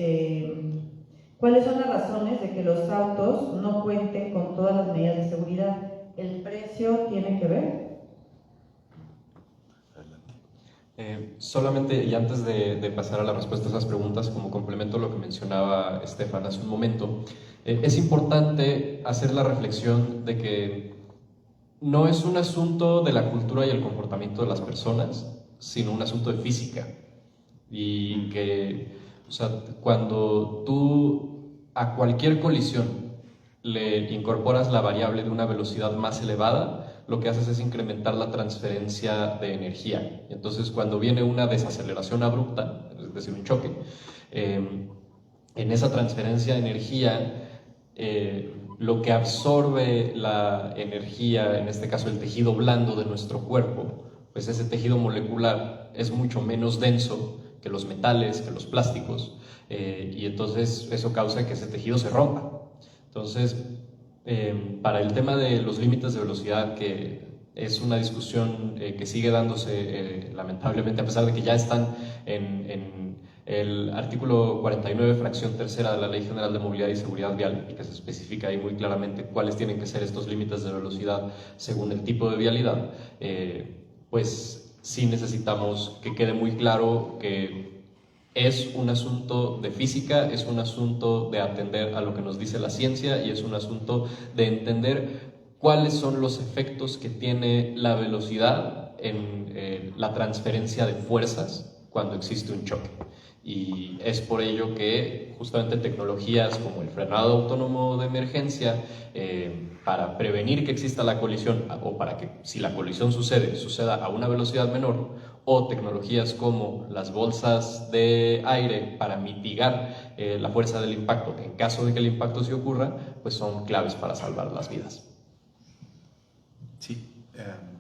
¿cuáles son las razones de que los autos no cuenten con todas las medidas de seguridad? ¿El precio tiene que ver? Solamente, y antes de pasar a la respuesta a esas preguntas, como complemento a lo que mencionaba Estefan hace un momento, es importante hacer la reflexión de que no es un asunto de la cultura y el comportamiento de las personas, sino un asunto de física. Y que, o sea, cuando tú a cualquier colisión le incorporas la variable de una velocidad más elevada, lo que haces es incrementar la transferencia de energía. Y entonces, cuando viene una desaceleración abrupta, es decir, un choque, en esa transferencia de energía, lo que absorbe la energía, en este caso el tejido blando de nuestro cuerpo, pues ese tejido molecular es mucho menos denso que los metales, que los plásticos, y entonces eso causa que ese tejido se rompa. Entonces, para el tema de los límites de velocidad, que es una discusión que sigue dándose lamentablemente, a pesar de que ya están en el artículo 49, fracción tercera de la Ley General de Movilidad y Seguridad Vial, y que se especifica ahí muy claramente cuáles tienen que ser estos límites de velocidad según el tipo de vialidad, pues sí necesitamos que quede muy claro que es un asunto de física, es un asunto de atender a lo que nos dice la ciencia y es un asunto de entender cuáles son los efectos que tiene la velocidad en la transferencia de fuerzas cuando existe un choque. Y es por ello que justamente tecnologías como el frenado autónomo de emergencia, para prevenir que exista la colisión o para que, si la colisión suceda a una velocidad menor, o tecnologías como las bolsas de aire para mitigar la fuerza del impacto en caso de que el impacto sí ocurra, pues son claves para salvar las vidas. Sí,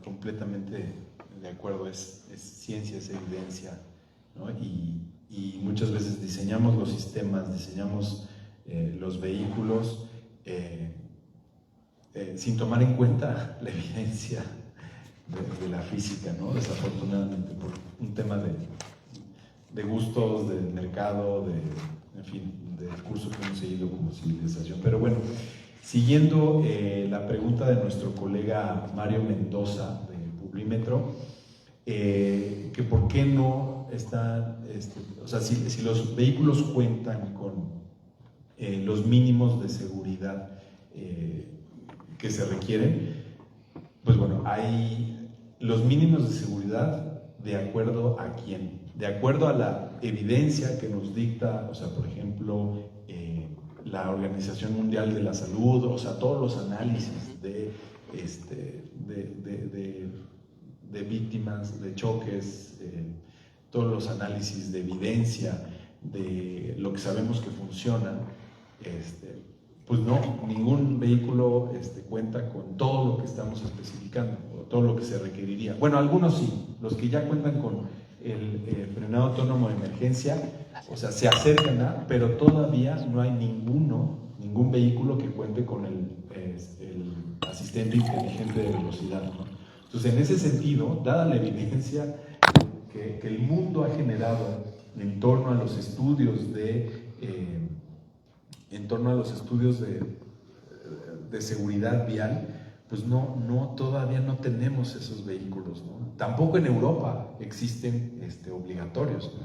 completamente de acuerdo, es ciencia, es evidencia, ¿no? Y muchas veces diseñamos los sistemas, diseñamos los vehículos sin tomar en cuenta la evidencia de la física, ¿no? Desafortunadamente, por un tema de gustos, de mercado, en fin, del curso que hemos seguido como civilización. Pero bueno, siguiendo la pregunta de nuestro colega Mario Mendoza de Publimetro, que por qué no están, o sea, si los vehículos cuentan con los mínimos de seguridad que se requieren, pues bueno, hay los mínimos de seguridad de acuerdo a quién, de acuerdo a la evidencia que nos dicta, o sea, por ejemplo, la Organización Mundial de la Salud, o sea, todos los análisis de víctimas de choques, todos los análisis de evidencia de lo que sabemos que funciona, pues no, ningún vehículo cuenta con todo lo que estamos especificando, o todo lo que se requeriría. Bueno, algunos sí, los que ya cuentan con el frenado autónomo de emergencia, o sea, se acercan a, pero todavía no hay ningún vehículo que cuente con el asistente inteligente de velocidad, ¿no? Entonces, en ese sentido, dada la evidencia que el mundo ha generado en torno a los estudios de seguridad vial, pues todavía no tenemos esos vehículos, ¿no? Tampoco en Europa existen obligatorios, ¿no?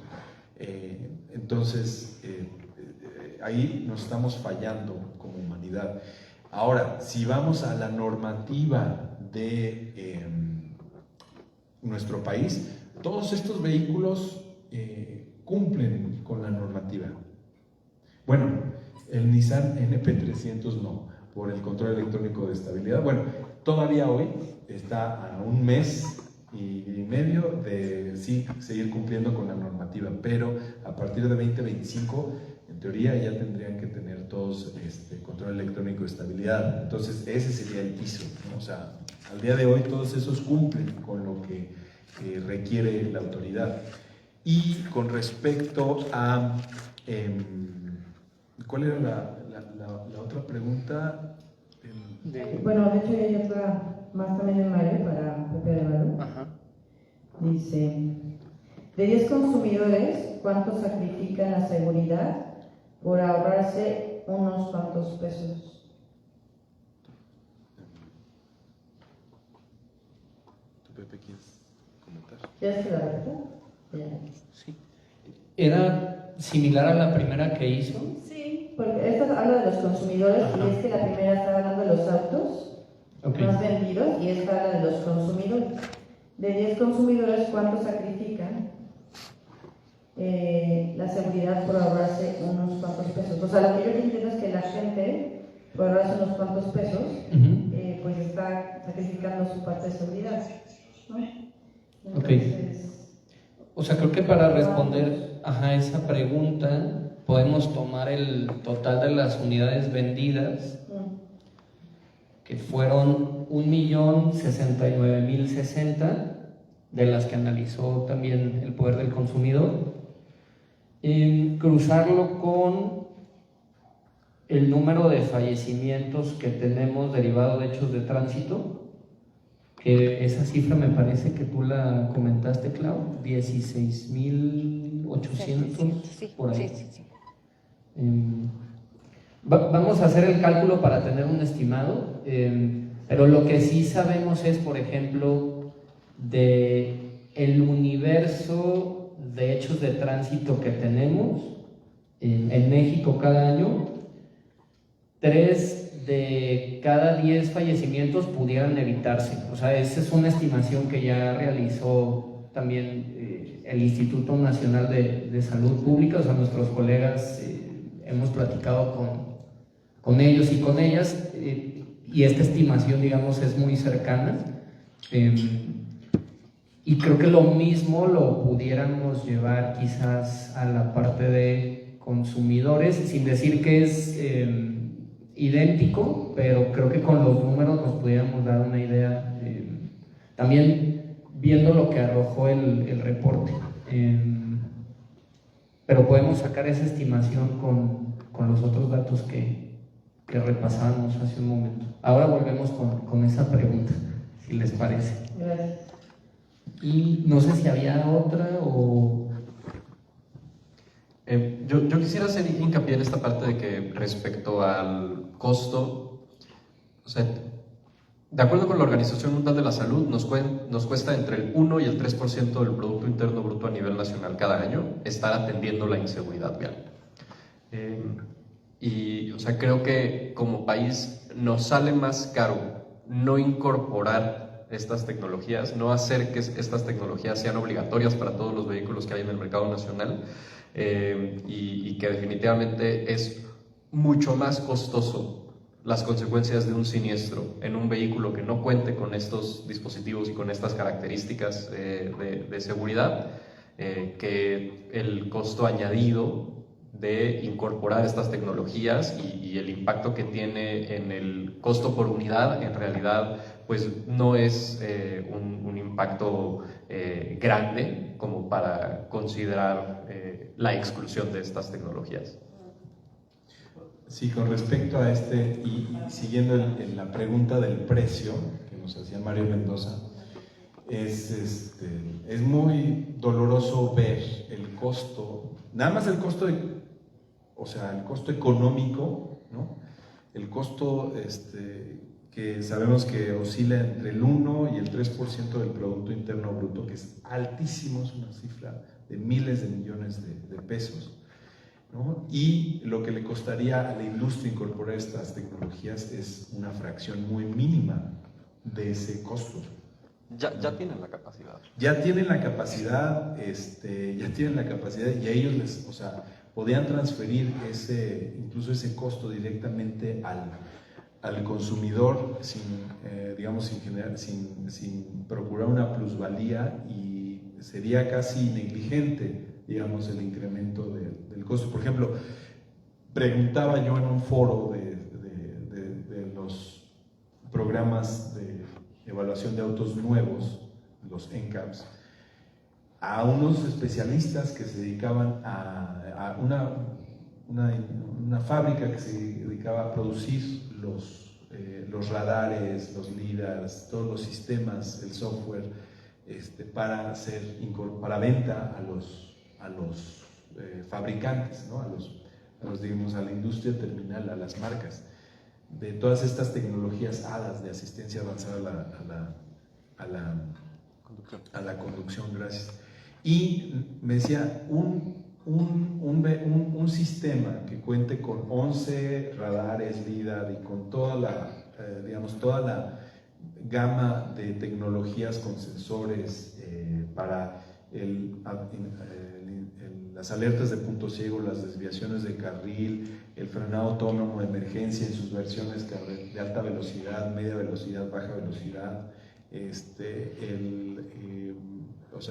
Entonces, ahí nos estamos fallando como humanidad. Ahora, si vamos a la normativa de nuestro país, todos estos vehículos cumplen con la normativa. Bueno, el Nissan NP300 no, por el control electrónico de estabilidad. Bueno, todavía hoy está a un mes y medio de sí seguir cumpliendo con la normativa, pero a partir de 2025, en teoría, ya tendrían que tener todos control electrónico de estabilidad. Entonces, ese sería el piso, ¿no? O sea, al día de hoy todos esos cumplen con lo que requiere la autoridad. Y con respecto a ¿cuál era la otra pregunta? Bueno, de hecho ya hay otra más también en Mario para Pepe de Valo. Dice, de 10 consumidores, ¿cuántos sacrifican la seguridad por ahorrarse unos cuantos pesos? ¿Tú, Pepe, quieres comentar? ¿Ya es la verdad? Sí. ¿Era similar a la primera que hizo? Sí, porque esta habla de los consumidores. Ajá. Y es que la primera está hablando de los autos más vendidos y esta habla de los consumidores. De 10 consumidores, ¿cuántos sacrifican la seguridad por ahorrarse unos cuantos pesos? O sea, lo que yo entiendo es que la gente, por ahorrarse unos cuantos pesos, pues está sacrificando su parte de seguridad, ¿no? Entonces, o sea, creo que para responder a esa pregunta podemos tomar el total de las unidades vendidas, que fueron 1.069.060, de las que analizó también el Poder del Consumidor, cruzarlo con el número de fallecimientos que tenemos derivado de hechos de tránsito, que esa cifra me parece que tú la comentaste, Clau, 16.800, sí, por ahí. Sí. Vamos a hacer el cálculo para tener un estimado, pero lo que sí sabemos es, por ejemplo, de el universo de hechos de tránsito que tenemos en México cada año, 3 de cada 10 fallecimientos pudieran evitarse. O sea, esa es una estimación que ya realizó también el Instituto Nacional de Salud Pública. O sea, nuestros colegas hemos platicado con ellos y con ellas, y esta estimación, digamos, es muy cercana. Y creo que lo mismo lo pudiéramos llevar quizás a la parte de consumidores, sin decir que es idéntico, pero creo que con los números nos pudiéramos dar una idea, también viendo lo que arrojó el reporte, pero podemos sacar esa estimación con los otros datos que repasamos hace un momento. Ahora volvemos con esa pregunta, si les parece. Gracias. Y no sé si había otra o... Yo quisiera hacer hincapié en esta parte de que respecto al costo, o sea, de acuerdo con la Organización Mundial de la Salud, nos cuesta entre el 1 y el 3% del Producto Interno Bruto a nivel nacional cada año estar atendiendo la inseguridad vial. Y, o sea, creo que como país nos sale más caro no incorporar estas tecnologías, no hacer que estas tecnologías sean obligatorias para todos los vehículos que hay en el mercado nacional, y que definitivamente es mucho más costoso las consecuencias de un siniestro en un vehículo que no cuente con estos dispositivos y con estas características de seguridad, que el costo añadido de incorporar estas tecnologías y el impacto que tiene en el costo por unidad. En realidad, pues no es un impacto grande como para considerar la exclusión de estas tecnologías. Sí, con respecto a y siguiendo en la pregunta del precio que nos hacía Mario Mendoza, es muy doloroso ver el costo, nada más el costo, el costo económico, ¿no? El costo que sabemos que oscila entre el 1 y el 3% del Producto Interno Bruto, que es altísimo, es una cifra de miles de millones de pesos, ¿no? Y lo que le costaría a la industria incorporar estas tecnologías es una fracción muy mínima de ese costo. Ya tienen la capacidad. Ya tienen la capacidad, y a ellos podían transferir incluso ese costo directamente al consumidor sin procurar una plusvalía, y sería casi negligente, digamos, el incremento del costo. Por ejemplo, preguntaba yo en un foro de los programas de evaluación de autos nuevos, los NCAPs, a unos especialistas que se dedicaban a una fábrica que se dedicaba a producir los radares, los lidars, todos los sistemas, el software, para venta a los fabricantes, ¿no? a la industria terminal, a las marcas, de todas estas tecnologías ADAS, de asistencia avanzada a la conducción, gracias. Y me decía, un sistema que cuente con 11 radares LIDAR y con toda la gama de tecnologías con sensores para las alertas de punto ciego, las desviaciones de carril, el frenado autónomo de emergencia en sus versiones de alta velocidad, media velocidad, baja velocidad,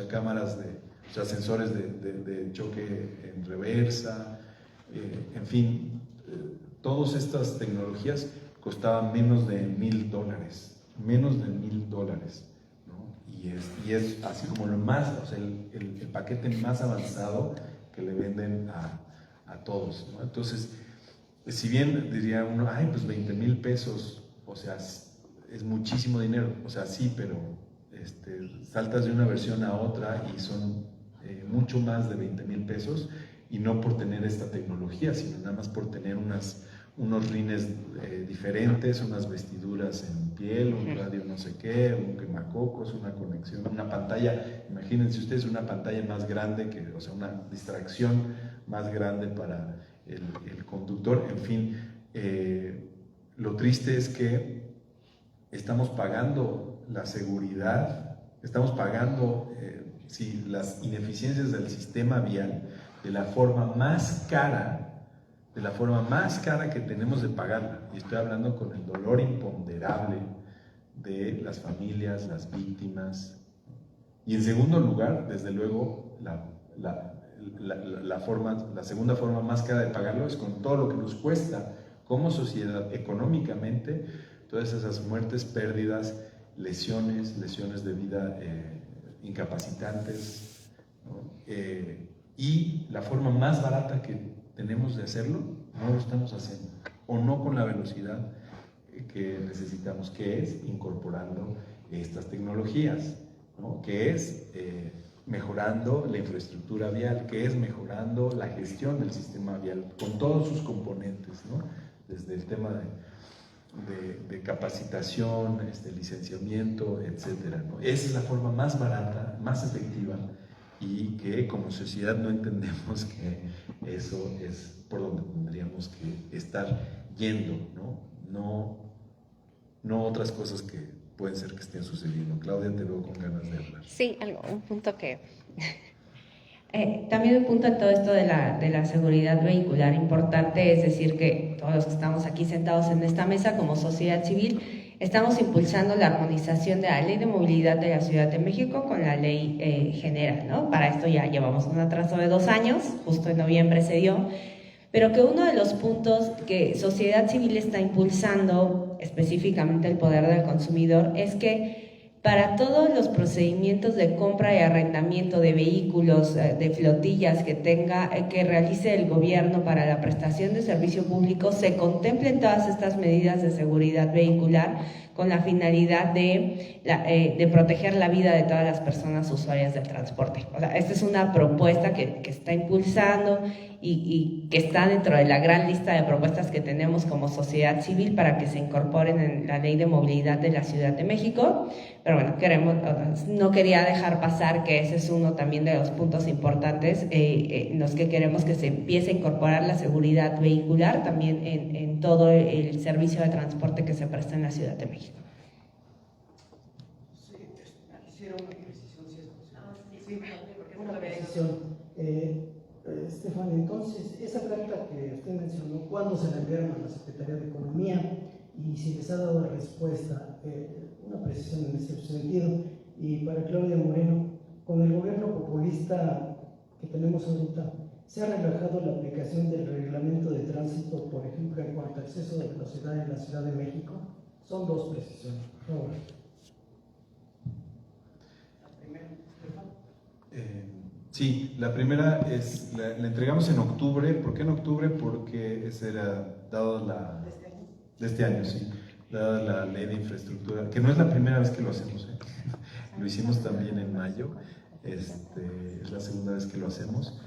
cámaras sensores de choque en reversa, en fin, todas estas tecnologías costaban menos de $1,000, ¿no? Y es así como lo más, el paquete más avanzado que le venden a todos, ¿no? Entonces, si bien diría uno, pues 20,000 pesos, es muchísimo dinero, sí, pero saltas de una versión a otra y son mucho más de 20,000 pesos, y no por tener esta tecnología, sino nada más por tener unos rines diferentes, unas vestiduras en piel, un radio no sé qué, un quemacocos, una conexión, una pantalla, imagínense ustedes una pantalla más grande, una distracción más grande para el conductor. En fin, lo triste es que estamos pagando la seguridad, estamos pagando las ineficiencias del sistema vial de la forma más cara que tenemos de pagarla, y estoy hablando con el dolor imponderable de las familias, las víctimas. Y en segundo lugar, desde luego, la segunda forma más cara de pagarlo es con todo lo que nos cuesta como sociedad económicamente, todas esas muertes, pérdidas, lesiones de vida incapacitantes, ¿no? Y la forma más barata que tenemos de hacerlo, no lo estamos haciendo, o no con la velocidad que necesitamos, que es incorporando estas tecnologías, ¿no? Que es mejorando la infraestructura vial, que es mejorando la gestión del sistema vial con todos sus componentes, ¿no? Desde el tema de capacitación, licenciamiento, etcétera, ¿no? Esa es la forma más barata, más efectiva, y que como sociedad no entendemos que eso es por donde tendríamos que estar yendo, no otras cosas que pueden ser que estén sucediendo. Claudia, te veo con ganas de hablar. Sí, un punto que... también un punto en todo esto de la seguridad vehicular importante es decir que todos los que estamos aquí sentados en esta mesa como sociedad civil estamos impulsando la armonización de la Ley de Movilidad de la Ciudad de México con la ley general, ¿no? Para esto ya llevamos un atraso de 2 años, justo en noviembre se dio, pero que uno de los puntos que sociedad civil está impulsando, específicamente el poder del consumidor, es que para todos los procedimientos de compra y arrendamiento de vehículos, de flotillas que realice el gobierno para la prestación de servicio público, se contemplen todas estas medidas de seguridad vehicular con la finalidad de proteger la vida de todas las personas usuarias del transporte. O sea, esta es una propuesta que está impulsando y que está dentro de la gran lista de propuestas que tenemos como sociedad civil para que se incorporen en la Ley de Movilidad de la Ciudad de México. Pero bueno, no quería dejar pasar que ese es uno también de los puntos importantes en los que queremos que se empiece a incorporar la seguridad vehicular también en todo el servicio de transporte que se presta en la Ciudad de México. Sí, quisiera una precisión, si es posible. Sí, una precisión. Estefan, entonces, esa carta que usted mencionó, ¿cuándo se la enviaron a la Secretaría de Economía? Y si les ha dado respuesta, una precisión en ese sentido. Y para Claudia Moreno, con el gobierno populista que tenemos ahorita, ¿se ha relajado la aplicación del reglamento de tránsito, por ejemplo, en cuanto al exceso de velocidad en la Ciudad de México? Son dos precisiones, por favor. La primera, Estefan. Sí, la primera es, la entregamos en octubre. ¿Por qué en octubre? Porque ese era, dado la... ¿De este año? Sí, dada la ley de infraestructura, que no es la primera vez que lo hacemos, lo hicimos también en mayo, es la segunda vez que lo hacemos.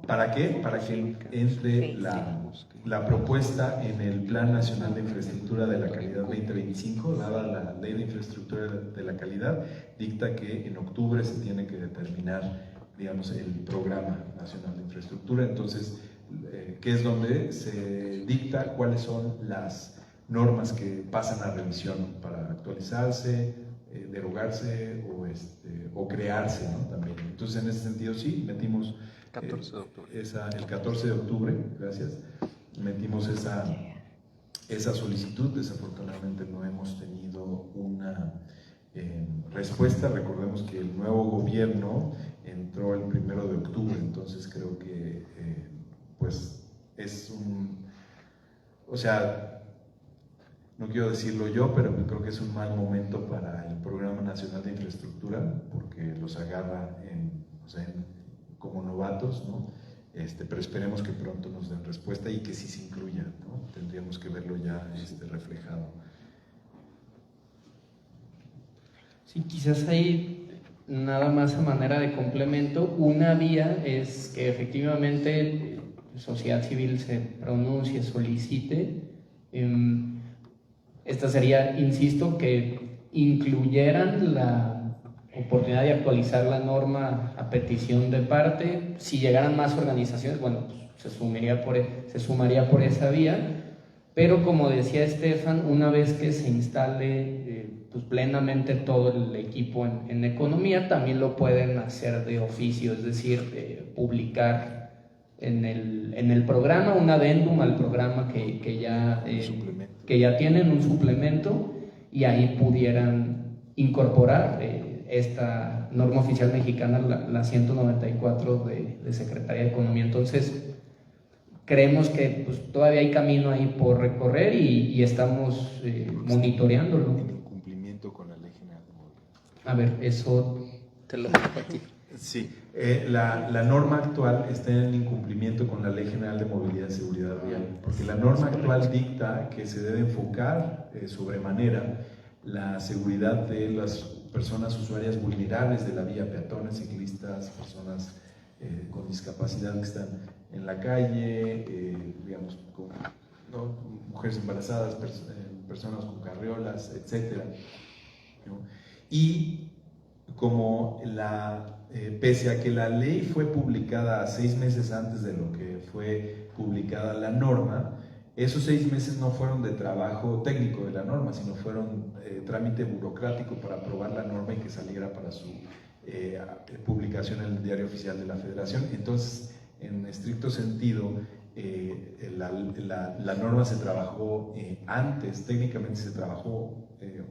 ¿Para qué? Para que entre la propuesta en el Plan Nacional de Infraestructura de la Calidad 2025, dada la Ley de Infraestructura de la Calidad, dicta que en octubre se tiene que determinar, digamos, el Programa Nacional de Infraestructura. Entonces, que es donde se dicta cuáles son las normas que pasan a revisión para actualizarse, derogarse o crearse, ¿no? También. Entonces, en ese sentido, sí, metimos 14 de octubre. el 14 de octubre, gracias, metimos esa solicitud. Desafortunadamente no hemos tenido una respuesta. Recordemos que el nuevo gobierno entró el 1 de octubre, entonces creo que pues es o sea, no quiero decirlo yo, pero creo que es un mal momento para el Programa Nacional de Infraestructura, porque los agarra como novatos, ¿no? Pero esperemos que pronto nos den respuesta y que sí se incluya, ¿no? Tendríamos que verlo ya reflejado. Sí, quizás ahí nada más a manera de complemento, una vía es que efectivamente sociedad civil se pronuncie, solicite. Esta sería, insisto, que incluyeran la oportunidad de actualizar la norma a petición de parte. Si llegaran más organizaciones, bueno, pues se sumaría por esa vía. Pero como decía Estefan, una vez que se instale pues plenamente todo el equipo en economía, también lo pueden hacer de oficio, es decir, publicar en el programa un adendum al programa que ya tienen, un suplemento, y ahí pudieran incorporar esta norma oficial mexicana, la 194 de Secretaría de Economía. Entonces, creemos que pues, todavía hay camino ahí por recorrer y estamos monitoreándolo. En cumplimiento con la Ley General de Movilidad. A ver, eso te lo dejo a ti. Sí, la norma actual está en incumplimiento con la Ley General de Movilidad y Seguridad Vial, porque la norma actual dicta que se debe enfocar sobremanera la seguridad de las personas usuarias vulnerables de la vía, peatones, ciclistas, personas con discapacidad que están en la calle, digamos, mujeres embarazadas, personas con carriolas, etc. ¿No? Y como pese a que la ley fue publicada 6 meses antes de lo que fue publicada la norma, esos 6 meses no fueron de trabajo técnico de la norma, sino fueron trámite burocrático para aprobar la norma y que saliera para su publicación en el Diario Oficial de la Federación. Entonces, en estricto sentido, la norma se trabajó antes, técnicamente se trabajó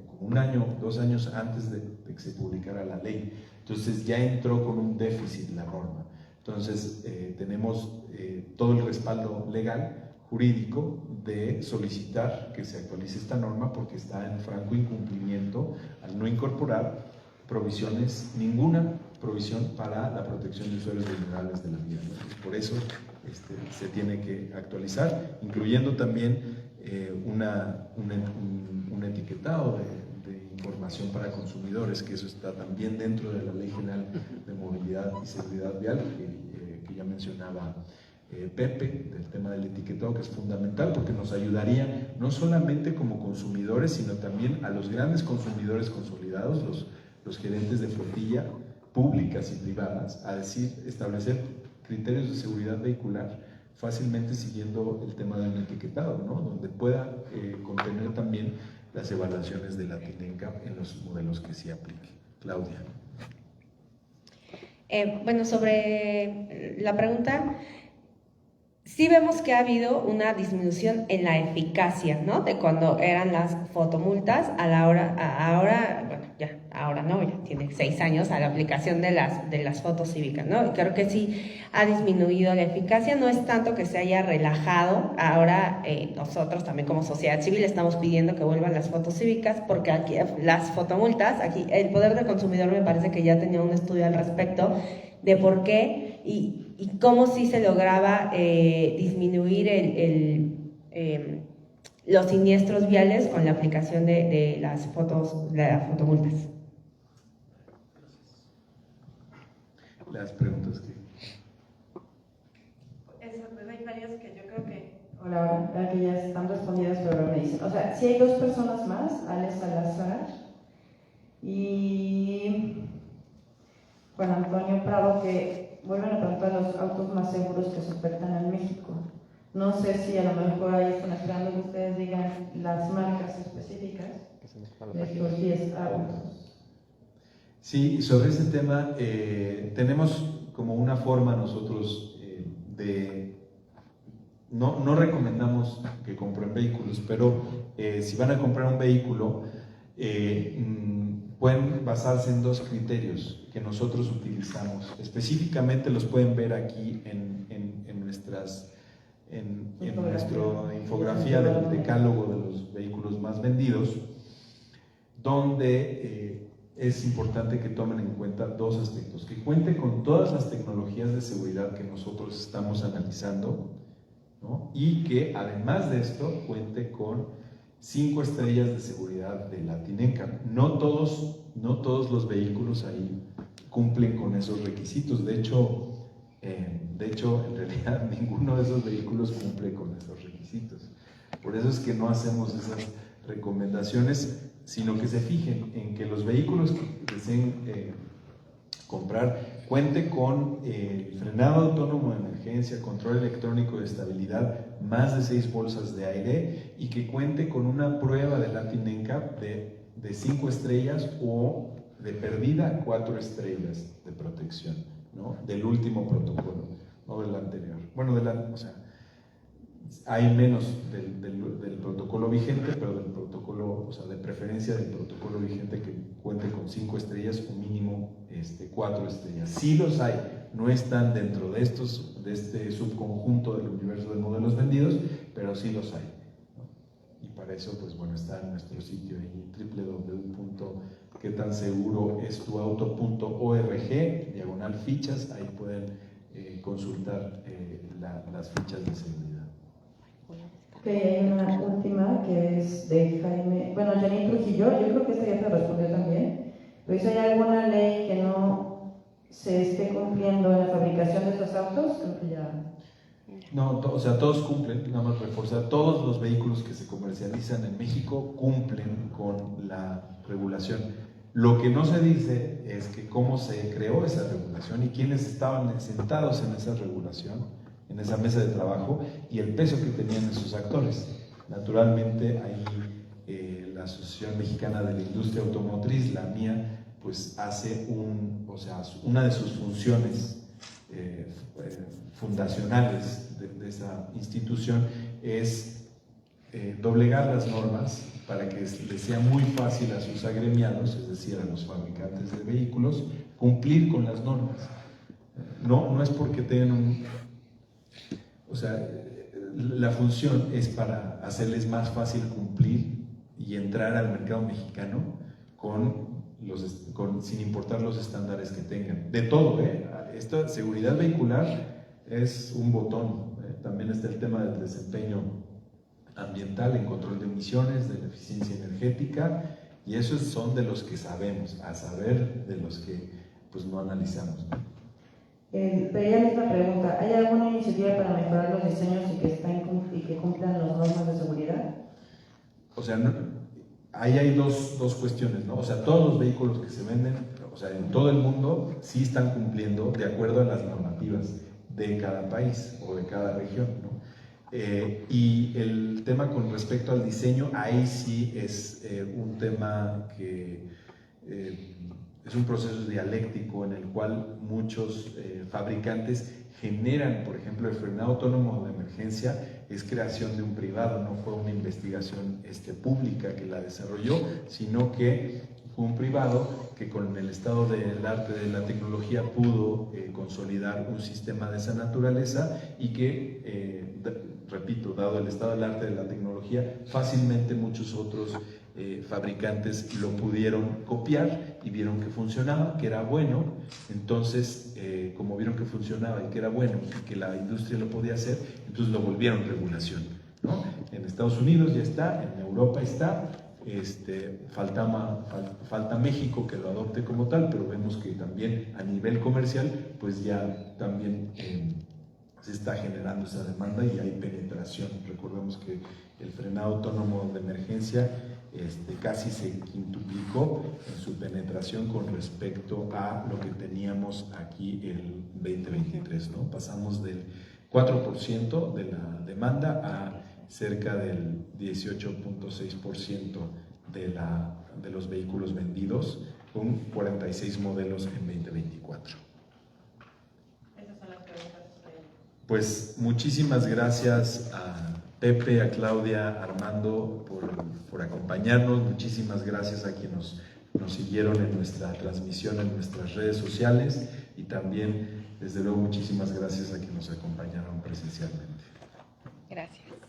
como 1 año, 2 años antes de que se publicara la ley. Entonces ya entró con un déficit la norma. Entonces tenemos todo el respaldo legal, jurídico, de solicitar que se actualice esta norma porque está en franco incumplimiento al no incorporar ninguna provisión para la protección de usuarios vulnerables de la vía. Entonces, por eso se tiene que actualizar, incluyendo también un etiquetado de información para consumidores, que eso está también dentro de la Ley General de Movilidad y Seguridad Vial, que ya mencionaba Pepe, del tema del etiquetado, que es fundamental porque nos ayudaría no solamente como consumidores, sino también a los grandes consumidores consolidados, los gerentes de flotilla públicas y privadas, a establecer criterios de seguridad vehicular fácilmente siguiendo el tema del etiquetado, ¿no? Donde pueda contener también las evaluaciones de la TINENCAP en los modelos que sí aplique. Claudia. Bueno, sobre la pregunta, sí vemos que ha habido una disminución en la eficacia, ¿no? De cuando eran las fotomultas a la hora, ahora, bueno, ya, ahora no, ya tiene 6 años a la aplicación de las fotos cívicas, ¿no? Y creo que sí ha disminuido la eficacia, no es tanto que se haya relajado, ahora nosotros también como sociedad civil estamos pidiendo que vuelvan las fotos cívicas, porque aquí las fotomultas, aquí el Poder del Consumidor me parece que ya tenía un estudio al respecto de por qué y cómo sí se lograba disminuir los siniestros viales con la aplicación de las fotomultas. Las preguntas que... Hay varias que yo creo que... Hola, que ya están respondidas, pero me dicen, o sea, si hay 2 personas más, Ale Salazar y Juan Antonio Prado, que vuelven a preguntar los autos más seguros que se ofertan en México. No sé si a lo mejor ahí están esperando que ustedes digan las marcas específicas de estos 10 autos. Sí, sobre este tema tenemos como una forma nosotros de... No recomendamos que compren vehículos, pero si van a comprar un vehículo, pueden basarse en 2 criterios que nosotros utilizamos. Específicamente los pueden ver aquí en nuestra infografía del decálogo de los vehículos más vendidos, donde es importante que tomen en cuenta 2 aspectos: que cuente con todas las tecnologías de seguridad que nosotros estamos analizando, ¿no? Y que además de esto cuente con 5 estrellas de seguridad de la TINENCAP. No todos los vehículos ahí cumplen con esos requisitos. De hecho, en realidad ninguno de esos vehículos cumple con esos requisitos. Por eso es que no hacemos esas recomendaciones, sino que se fijen en que los vehículos que deseen comprar cuente con frenado autónomo de emergencia, control electrónico de estabilidad, más de 6 bolsas de aire, y que cuente con una prueba de la TINENCAP de 5 estrellas o de perdida 4 estrellas de protección, ¿no? Del último protocolo, no del anterior. Bueno, o sea, hay menos del protocolo vigente, pero del protocolo, o sea, de preferencia del protocolo vigente que cuente con 5 estrellas o mínimo 4 estrellas. Sí los hay, no están dentro de este subconjunto del universo de modelos vendidos, pero sí los hay, ¿no? Y para eso, pues bueno, está en nuestro sitio ahí, www.quetanseguroestuauto.org/fichas, ahí pueden consultar las fichas de seguridad. Ok, hay una última que es de Jaime, bueno, Janine Trujillo, yo creo que esta ya te respondió también, pero si hay alguna ley que no se esté cumpliendo en la fabricación de estos autos, creo que ya... No, o sea, todos cumplen, nada más reforzar, todos los vehículos que se comercializan en México cumplen con la regulación. Lo que no se dice es que cómo se creó esa regulación y quiénes estaban sentados en esa regulación, en esa mesa de trabajo, y el peso que tenían esos actores. Naturalmente, ahí la Asociación Mexicana de la Industria Automotriz, la mía, pues hace una de sus funciones fundacionales de esa institución es doblegar las normas para que les sea muy fácil a sus agremiados, es decir, a los fabricantes de vehículos, cumplir con las normas. No es porque tengan o sea, la función es para hacerles más fácil cumplir y entrar al mercado mexicano sin importar los estándares que tengan. De todo, esta seguridad vehicular es un botón. También está el tema del desempeño ambiental, en control de emisiones, de la eficiencia energética, y esos son de los que sabemos, a saber de los que pues no analizamos, ¿no? Pero ella misma pregunta, ¿hay alguna iniciativa para mejorar los diseños y que cumplan las normas de seguridad? O sea, ahí hay dos cuestiones, ¿no? O sea, todos los vehículos que se venden, o sea, en todo el mundo sí están cumpliendo de acuerdo a las normativas de cada país o de cada región, ¿no? Y el tema con respecto al diseño, ahí sí es un tema que es un proceso dialéctico en el cual muchos fabricantes generan, por ejemplo, el frenado autónomo de emergencia es creación de un privado, no fue una investigación pública que la desarrolló, sino que fue un privado que con el estado del arte de la tecnología pudo consolidar un sistema de esa naturaleza y que, repito, dado el estado del arte de la tecnología, fácilmente muchos otros fabricantes lo pudieron copiar y vieron que funcionaba, que era bueno. Entonces, como vieron que funcionaba y que era bueno y que la industria lo podía hacer, entonces lo volvieron regulación, ¿no? En Estados Unidos ya está, en Europa está, falta México que lo adopte como tal, pero vemos que también a nivel comercial pues ya también se está generando esa demanda y hay penetración. Recordemos que el frenado autónomo de emergencia casi se quintuplicó en su penetración con respecto a lo que teníamos aquí el 2023, ¿no? Pasamos del 4% de la demanda a cerca del 18.6% de los vehículos vendidos, con 46 modelos en 2024. Esas son las preguntas. Pues muchísimas gracias a Pepe, a Claudia, a Armando por acompañarnos. Muchísimas gracias a quienes nos siguieron en nuestra transmisión en nuestras redes sociales y también, desde luego, muchísimas gracias a quienes nos acompañaron presencialmente.